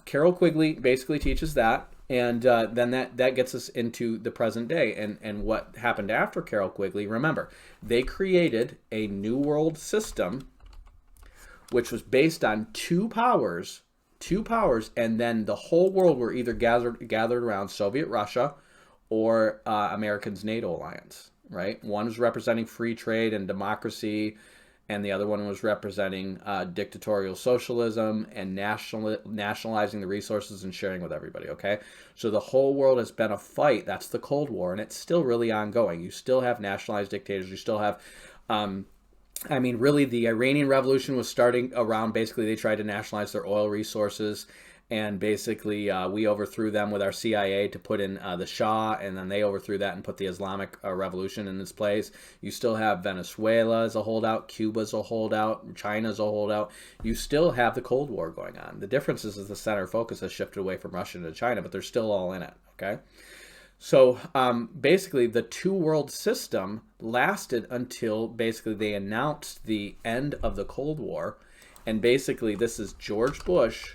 Carol Quigley basically teaches that. And then that gets us into the present day. And what happened after Carol Quigley, remember, they created a New World system, which was based on two powers, and then the whole world were either gathered around Soviet Russia or Americans' NATO alliance, right? One was representing free trade and democracy, and the other one was representing dictatorial socialism and nationalizing the resources and sharing with everybody, okay? So the whole world has been a fight. That's the Cold War, and it's still really ongoing. You still have nationalized dictators. You still have, I mean, really, the Iranian Revolution was starting around, basically, they tried to nationalize their oil resources, and basically we overthrew them with our CIA to put in the Shah, and then they overthrew that and put the Islamic Revolution in its place. You still have Venezuela as a holdout, Cuba as a holdout, China as a holdout. You still have the Cold War going on. The difference is the center focus has shifted away from Russia to China, but they're still all in it, okay? So basically the two-world system lasted until basically they announced the end of the Cold War, and basically this is George Bush.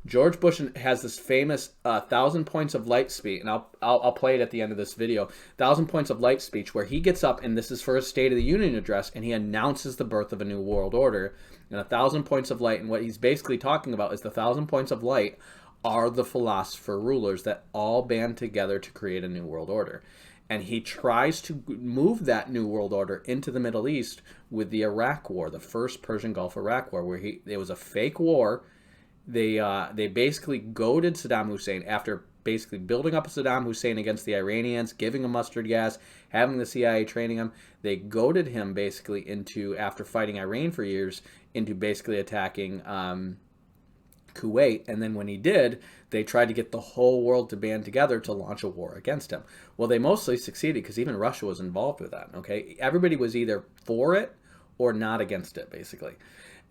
George Bush has this famous 1,000 points of light speech, and I'll play it at the end of this video. 1,000 points of light speech, where he gets up, and this is for his State of the Union address, and he announces the birth of a new world order. And 1,000 points of light, and what he's basically talking about is the 1,000 points of light are the philosopher rulers that all band together to create a new world order. And he tries to move that new world order into the Middle East with the Iraq War, the first Persian Gulf Iraq War, where it was a fake war. They basically goaded Saddam Hussein after basically building up Saddam Hussein against the Iranians, giving him mustard gas, having the CIA training him. They goaded him basically into, after fighting Iran for years, into basically attacking Kuwait. And then when he did, they tried to get the whole world to band together to launch a war against him. Well, they mostly succeeded because even Russia was involved with that, okay? Everybody was either for it or not against it, basically.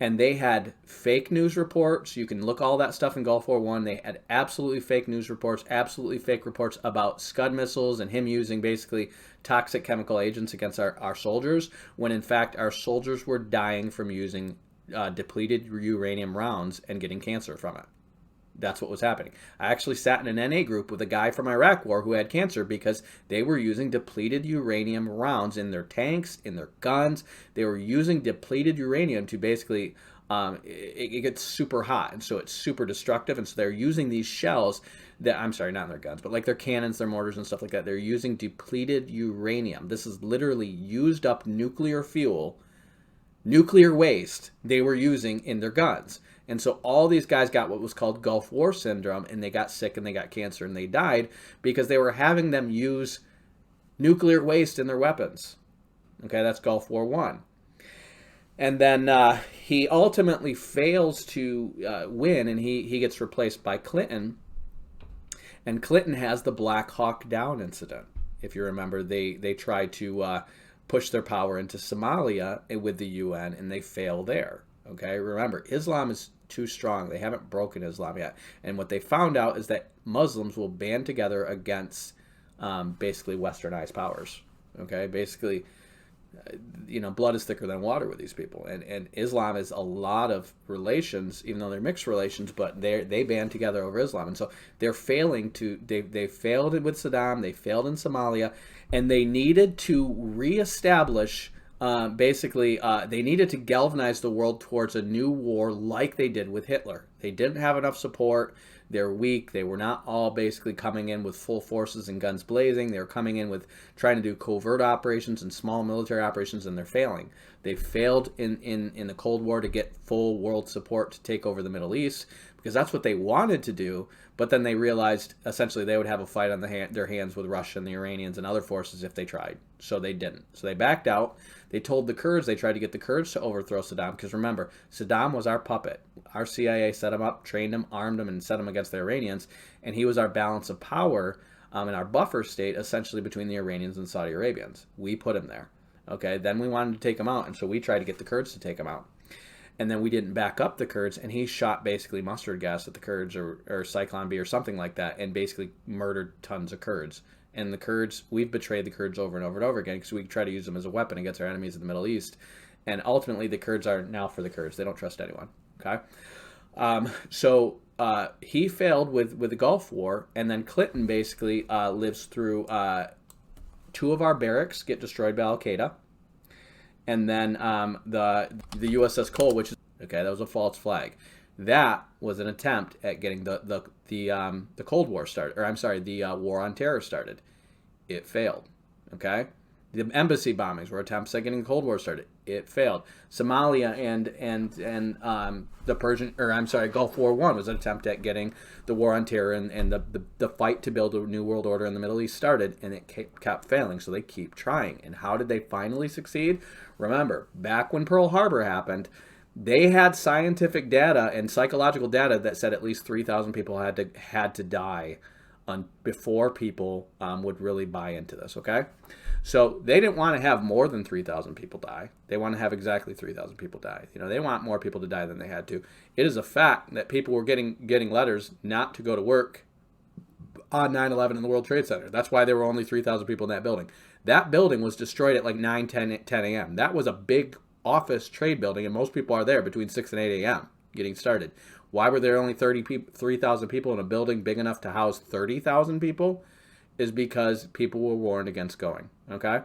And they had fake news reports. You can look all that stuff in Gulf War I. They had absolutely fake news reports, absolutely fake reports about Scud missiles and him using basically toxic chemical agents against our soldiers, when in fact our soldiers were dying from using depleted uranium rounds and getting cancer from it. That's what was happening. I actually sat in an NA group with a guy from Iraq War who had cancer because they were using depleted uranium rounds in their tanks, in their guns. They were using depleted uranium to basically, it gets super hot, and so it's super destructive. And so they're using these shells that, I'm sorry, not in their guns, but like their cannons, their mortars and stuff like that. They're using depleted uranium. This is literally used up nuclear fuel, nuclear waste they were using in their guns. And so all these guys got what was called Gulf War syndrome, and they got sick and they got cancer and they died because they were having them use nuclear waste in their weapons. Okay, that's Gulf War I. And then he ultimately fails to win, and he gets replaced by Clinton. And Clinton has the Black Hawk Down incident. If you remember, they tried to push their power into Somalia with the UN, and they fail there. Okay, remember, Islam is too strong. They haven't broken Islam yet. And what they found out is that Muslims will band together against basically westernized powers. Okay, basically, blood is thicker than water with these people. And Islam is a lot of relations, even though they're mixed relations, but they band together over Islam. And so they're failing to, they failed with Saddam, they failed in Somalia, and they needed to reestablish they needed to galvanize the world towards a new war like they did with Hitler. They didn't have enough support. They're weak. They were not all basically coming in with full forces and guns blazing. They were coming in with trying to do covert operations and small military operations, and they're failing. They failed in the Cold War to get full world support to take over the Middle East because that's what they wanted to do. But then they realized essentially they would have a fight on their hands with Russia and the Iranians and other forces if they tried. So they didn't. So they backed out. They told the Kurds, they tried to get the Kurds to overthrow Saddam because remember, Saddam was our puppet. Our CIA set him up, trained him, armed him, and set him against the Iranians. And he was our balance of power and our buffer state essentially between the Iranians and Saudi Arabians. We put him there. Okay, then we wanted to take him out, and so we tried to get the Kurds to take him out. And then we didn't back up the Kurds, and he shot basically mustard gas at the Kurds or Cyclone B or something like that, and basically murdered tons of Kurds. And the Kurds, we've betrayed the Kurds over and over and over again because we try to use them as a weapon against our enemies in the Middle East. And ultimately, the Kurds are now for the Kurds. They don't trust anyone. Okay, so he failed with the Gulf War, and then Clinton basically lives through two of our barracks get destroyed by Al Qaeda. And then the USS Cole, which is okay, that was a false flag. That was an attempt at getting the Cold War started, or I'm sorry, the War on Terror started. It failed. Okay, the embassy bombings were attempts at getting the Cold War started. It failed. Somalia and the Persian, or I'm sorry, Gulf War I was an attempt at getting the War on Terror and the fight to build a new world order in the Middle East started, and it kept failing. So they keep trying. And how did they finally succeed? Remember, back when Pearl Harbor happened, they had scientific data and psychological data that said at least 3,000 people had to die before people would really buy into this. Okay, so they didn't want to have more than 3,000 people die. They want to have exactly 3,000 people die. They want more people to die than they had to. It is a fact that people were getting letters not to go to work on 9/11 in the World Trade Center. That's why there were only 3,000 people in that building. That building was destroyed at like 10 a.m. That was a big office trade building, and most people are there between 6 and 8 a.m. getting started. Why were there only 3,000 people in a building big enough to house 30,000 people? Is because people were warned against going. Okay,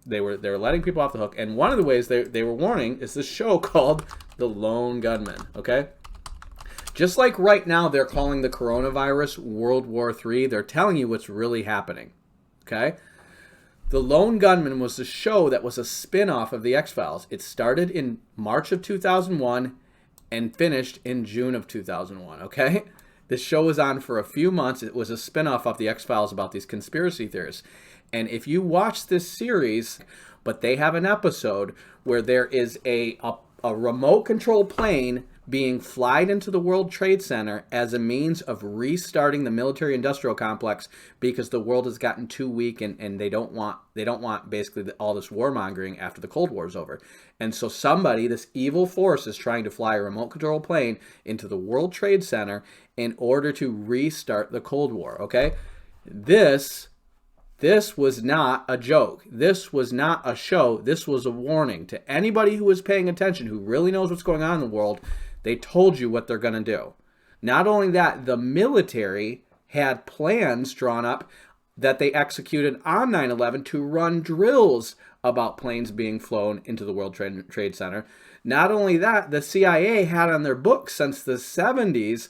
they were letting people off the hook, and one of the ways they were warning is this show called The Lone Gunman. Okay, just like right now they're calling the coronavirus World War III, they're telling you what's really happening. Okay. The Lone Gunman was a show that was a spin-off of The X-Files. It started in March of 2001 and finished in June of 2001, okay? This show was on for a few months. It was a spin-off of The X-Files about these conspiracy theorists. And if you watch this series, but they have an episode where there is a remote control plane being flied into the World Trade Center as a means of restarting the military-industrial complex because the world has gotten too weak and they don't want basically all this warmongering after the Cold War is over. And so somebody, this evil force, is trying to fly a remote control plane into the World Trade Center in order to restart the Cold War. Okay, this was not a joke. This was not a show. This was a warning to anybody who is paying attention, who really knows what's going on in the world. They told you what they're going to do. Not only that, the military had plans drawn up that they executed on 9/11 to run drills about planes being flown into the World Trade Center. Not only that, the CIA had on their books since the 70s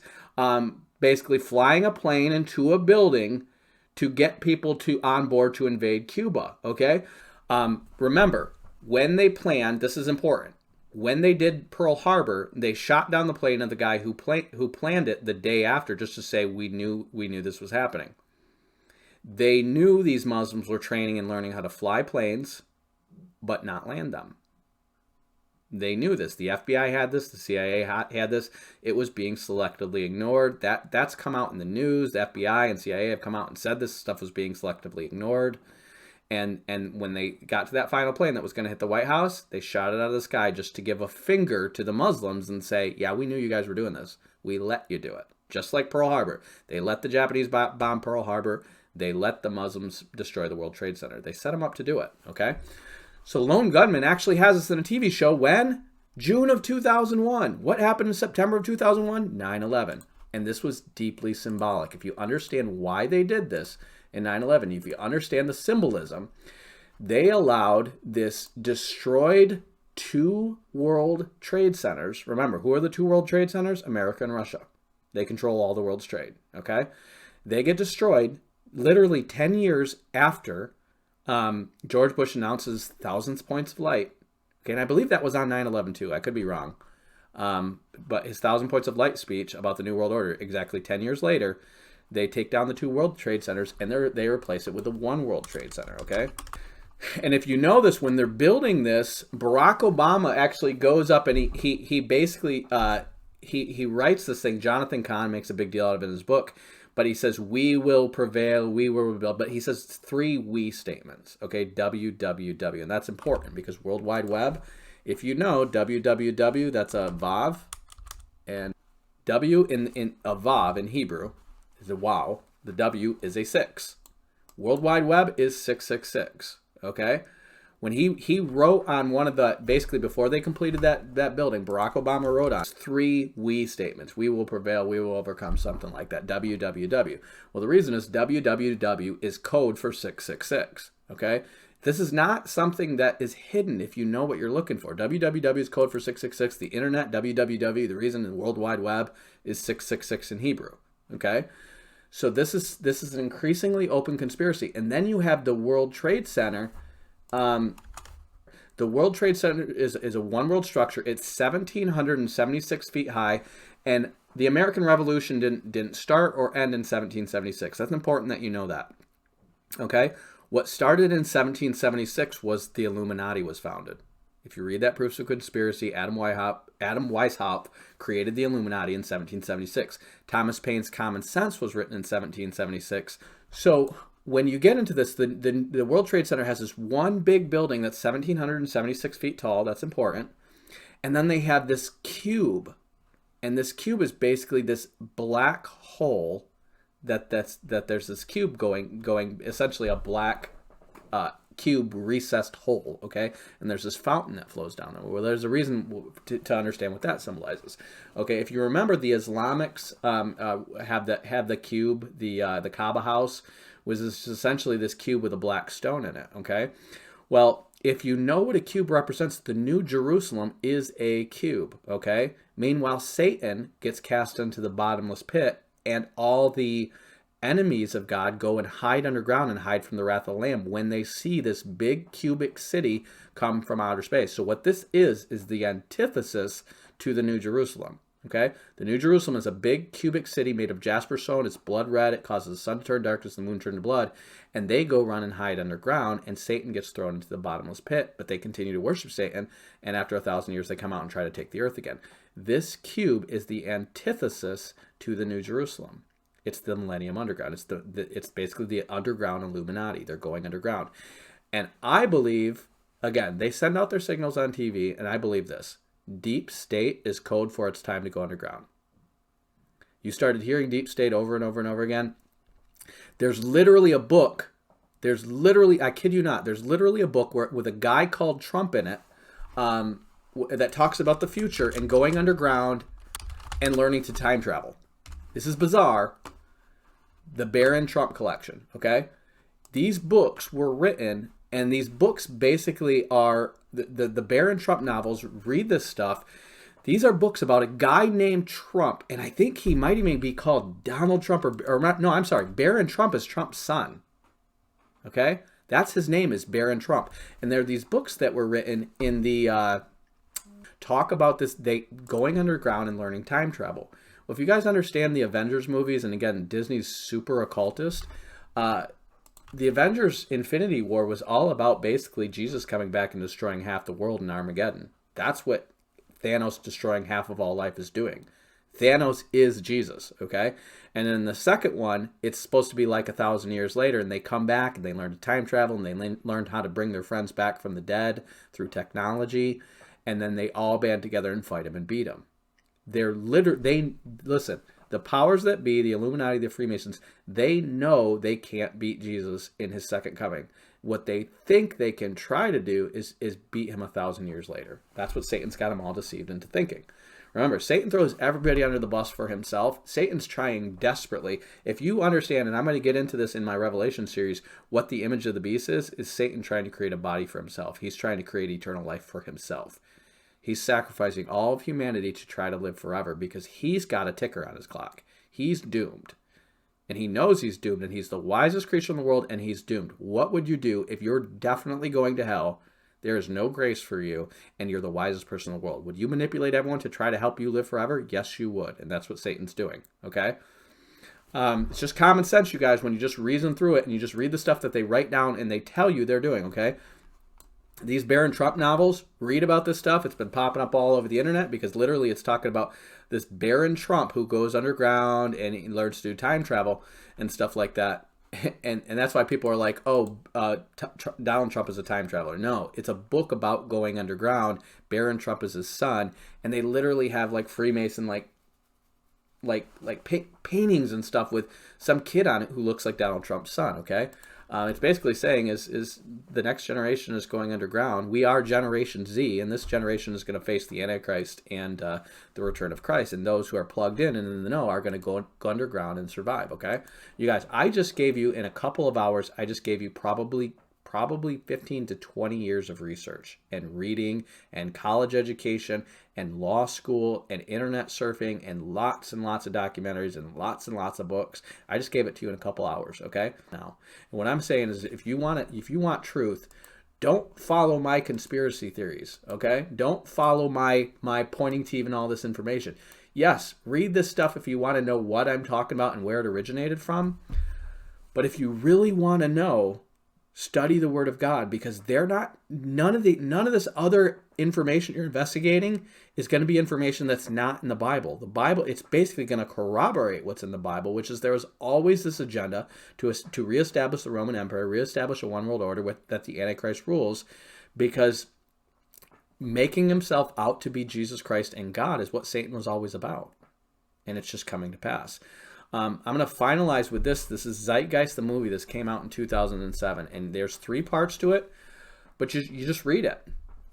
basically flying a plane into a building to get people on board to invade Cuba, okay? Remember, when they planned, this is important, when they did Pearl Harbor, they shot down the plane of the guy who planned it the day after, just to say we knew this was happening. They knew these Muslims were training and learning how to fly planes, but not land them. They knew this. The FBI had this. The CIA had this. It was being selectively ignored. That's come out in the news. The FBI and CIA have come out and said this stuff was being selectively ignored. And when they got to that final plane that was going to hit the White House, they shot it out of the sky just to give a finger to the Muslims and say, yeah, we knew you guys were doing this. We let you do it. Just like Pearl Harbor. They let the Japanese bomb Pearl Harbor. They let the Muslims destroy the World Trade Center. They set them up to do it, okay? So Lone Gunman actually has us in a TV show when? June of 2001. What happened in September of 2001? 9/11. And this was deeply symbolic. If you understand why they did this in 9/11, if you understand the symbolism, they allowed this destroyed 2 World Trade Centers. Remember, who are the 2 World Trade Centers? America and Russia. They control all the world's trade, okay? They get destroyed literally 10 years after George Bush announces 1,000 points of light. Okay, and I believe that was on 9/11 too. I could be wrong. But his 1,000 points of light speech about the New World Order, exactly 10 years later, they take down the 2 World Trade Centers and they replace it with the 1 World Trade Center, okay? And if you know this, when they're building this, Barack Obama actually goes up and he basically, he writes this thing. Jonathan Cahn makes a big deal out of it in his book. But he says, we will prevail, we will rebuild. But he says 3 we statements, okay? WWW. And that's important because World Wide Web, if you know, WWW, that's a Vav. And W in a Vav in Hebrew is a wow. The W is a 6. World Wide Web is 666, okay? When he wrote on one of the, basically before they completed that building, Barack Obama wrote on 3 we statements. We will prevail, we will overcome, something like that. WWW. Well, the reason is WWW is code for 666, okay? This is not something that is hidden if you know what you're looking for. WWW is code for 666. The internet, WWW, the reason the World Wide Web is 666 in Hebrew, okay? So this is an increasingly open conspiracy. And then you have the World Trade Center. The World Trade Center is a one-world structure. It's 1,776 feet high, and the American Revolution didn't start or end in 1776. That's important that you know that. Okay? What started in 1776 was the Illuminati was founded. If you read that Proofs of Conspiracy, Adam Weishaupt created the Illuminati in 1776. Thomas Paine's Common Sense was written in 1776. So when you get into this, the World Trade Center has this one big building that's 1,776 feet tall. That's important. And then they have this cube. And this cube is basically this black hole that there's this cube going essentially a black cube recessed hole, okay? And there's this fountain that flows down there. Well, there's a reason to understand what that symbolizes. Okay, if you remember, the Islamics have the cube, the Kaaba house, was essentially this cube with a black stone in it, okay? Well, if you know what a cube represents, the New Jerusalem is a cube, okay? Meanwhile, Satan gets cast into the bottomless pit, and all the enemies of God go and hide underground and hide from the wrath of the Lamb when they see this big cubic city come from outer space. So what this is the antithesis to the New Jerusalem, Okay? The New Jerusalem is a big cubic city made of jasper stone. It's blood red. It causes the sun to turn darkness and the moon to turn to blood. And they go run and hide underground, and Satan gets thrown into the bottomless pit. But they continue to worship Satan, and after 1,000 years, they come out and try to take the earth again. This cube is the antithesis to the New Jerusalem. It's the Millennium Underground. It's basically the underground Illuminati. They're going underground. And I believe, again, they send out their signals on TV, and I believe this. Deep state is code for it's time to go underground. You started hearing deep state over and over and over again. There's literally a book. I kid you not, there's literally a book with a guy called Trump in it that talks about the future and going underground and learning to time travel. This is bizarre. The Baron Trump collection, okay? These books were written, and these books basically are the Baron Trump novels. Read this stuff. These are books about a guy named Trump, and I think he might even be called Donald Trump, no, I'm sorry, Baron Trump is Trump's son. Okay? That's his name, is Baron Trump. And there are these books that were written in the talk about this, they going underground and learning time travel. Well, if you guys understand the Avengers movies, and again, Disney's super occultist, the Avengers Infinity War was all about basically Jesus coming back and destroying half the world in Armageddon. That's what Thanos destroying half of all life is doing. Thanos is Jesus, okay? And then the second one, it's supposed to be like 1,000 years later, and they come back and they learn to time travel, and they learned how to bring their friends back from the dead through technology, and then they all band together and fight him and beat him. Listen, the powers that be, the Illuminati, the Freemasons, they know they can't beat Jesus in his second coming. What they think they can try to do is beat him 1,000 years later. That's what Satan's got them all deceived into thinking. Remember, Satan throws everybody under the bus for himself. Satan's trying desperately. If you understand, and I'm going to get into this in my Revelation series, what the image of the beast is Satan trying to create a body for himself. He's trying to create eternal life for himself. He's sacrificing all of humanity to try to live forever because he's got a ticker on his clock. He's doomed. And he knows he's doomed, and he's the wisest creature in the world, and he's doomed. What would you do if you're definitely going to hell? There is no grace for you, and you're the wisest person in the world. Would you manipulate everyone to try to help you live forever? Yes, you would, and that's what Satan's doing, okay? It's just common sense, you guys, when you just reason through it, and you just read the stuff that they write down and they tell you they're doing, okay? These Baron Trump novels, read about this stuff. It's been popping up all over the internet because literally it's talking about this Baron Trump who goes underground and he learns to do time travel and stuff like that. And that's why people are like, oh, Donald Trump is a time traveler. No, it's a book about going underground. Baron Trump is his son. And they literally have like Freemason, paintings and stuff with some kid on it who looks like Donald Trump's son, okay? It's basically saying is the next generation is going underground. We are Generation Z, and this generation is going to face the Antichrist and the return of Christ. And those who are plugged in and in the know are going to go underground and survive, okay? You guys, I just gave you, in a couple of hours, I just gave you probably 15 to 20 years of research and reading and college education and law school and internet surfing and lots of documentaries and lots of books. I just gave it to you in a couple hours, okay? Now, and what I'm saying is if you want truth, don't follow my conspiracy theories, okay? Don't follow my pointing to even all this information. Yes, read this stuff if you want to know what I'm talking about and where it originated from. But if you really want to know, study the Word of God, because none of this other information you're investigating is going to be information that's not in the Bible. The Bible, it's basically going to corroborate what's in the Bible, which is there is always this agenda to reestablish the Roman Empire, reestablish a one world order that the Antichrist rules, because making himself out to be Jesus Christ and God is what Satan was always about, and it's just coming to pass. I'm going to finalize with this. This is Zeitgeist, the movie. This came out in 2007, and there's 3 parts to it, but you just read it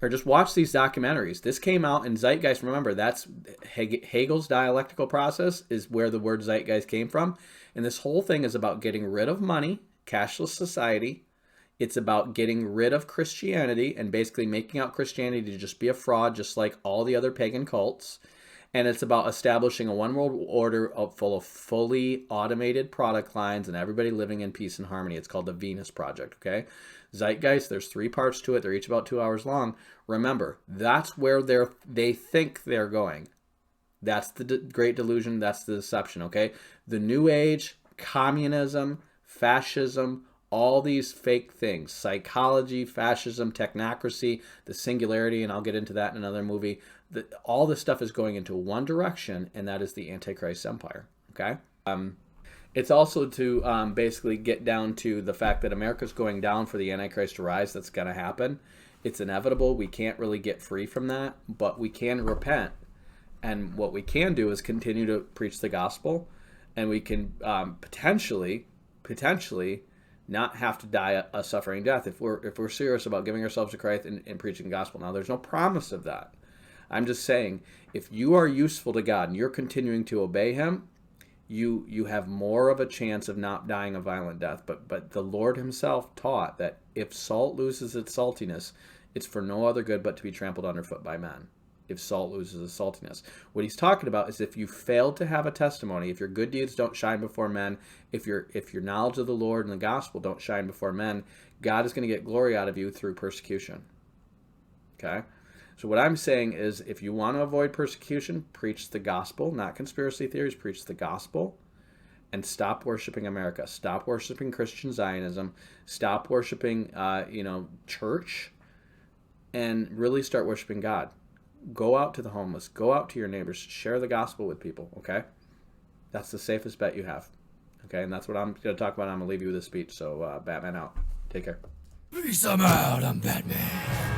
or just watch these documentaries. This came out in Zeitgeist. Remember, that's Hegel's dialectical process is where the word Zeitgeist came from, and this whole thing is about getting rid of money, cashless society. It's about getting rid of Christianity and basically making out Christianity to just be a fraud, just like all the other pagan cults. And it's about establishing a one world order full of fully automated product lines and everybody living in peace and harmony. It's called the Venus Project, okay? Zeitgeist, there's 3 parts to it. They're each about 2 hours long. Remember, that's where they think they're going. That's the great delusion. That's the deception, okay? The New Age, communism, fascism, all these fake things, psychology, fascism, technocracy, the singularity, and I'll get into that in another movie. All this stuff is going into one direction, and that is the Antichrist empire, okay? It's also to basically get down to the fact that America's going down for the Antichrist to rise. That's going to happen. It's inevitable. We can't really get free from that, but we can repent. And what we can do is continue to preach the gospel, and we can potentially not have to die a suffering death if we're serious about giving ourselves to Christ and preaching the gospel. Now, there's no promise of that. I'm just saying, if you are useful to God and you're continuing to obey Him, you have more of a chance of not dying a violent death. But the Lord Himself taught that if salt loses its saltiness, it's for no other good but to be trampled underfoot by men. If salt loses its saltiness. What He's talking about is if you fail to have a testimony, if your good deeds don't shine before men, if your knowledge of the Lord and the gospel don't shine before men, God is going to get glory out of you through persecution. Okay? So what I'm saying is, if you want to avoid persecution, preach the gospel, not conspiracy theories, preach the gospel, and stop worshiping America. Stop worshiping Christian Zionism. Stop worshiping, church, and really start worshiping God. Go out to the homeless. Go out to your neighbors. Share the gospel with people, okay? That's the safest bet you have, okay? And that's what I'm going to talk about. I'm going to leave you with a speech. So, Batman out. Take care. Peace, I'm out. I'm Batman.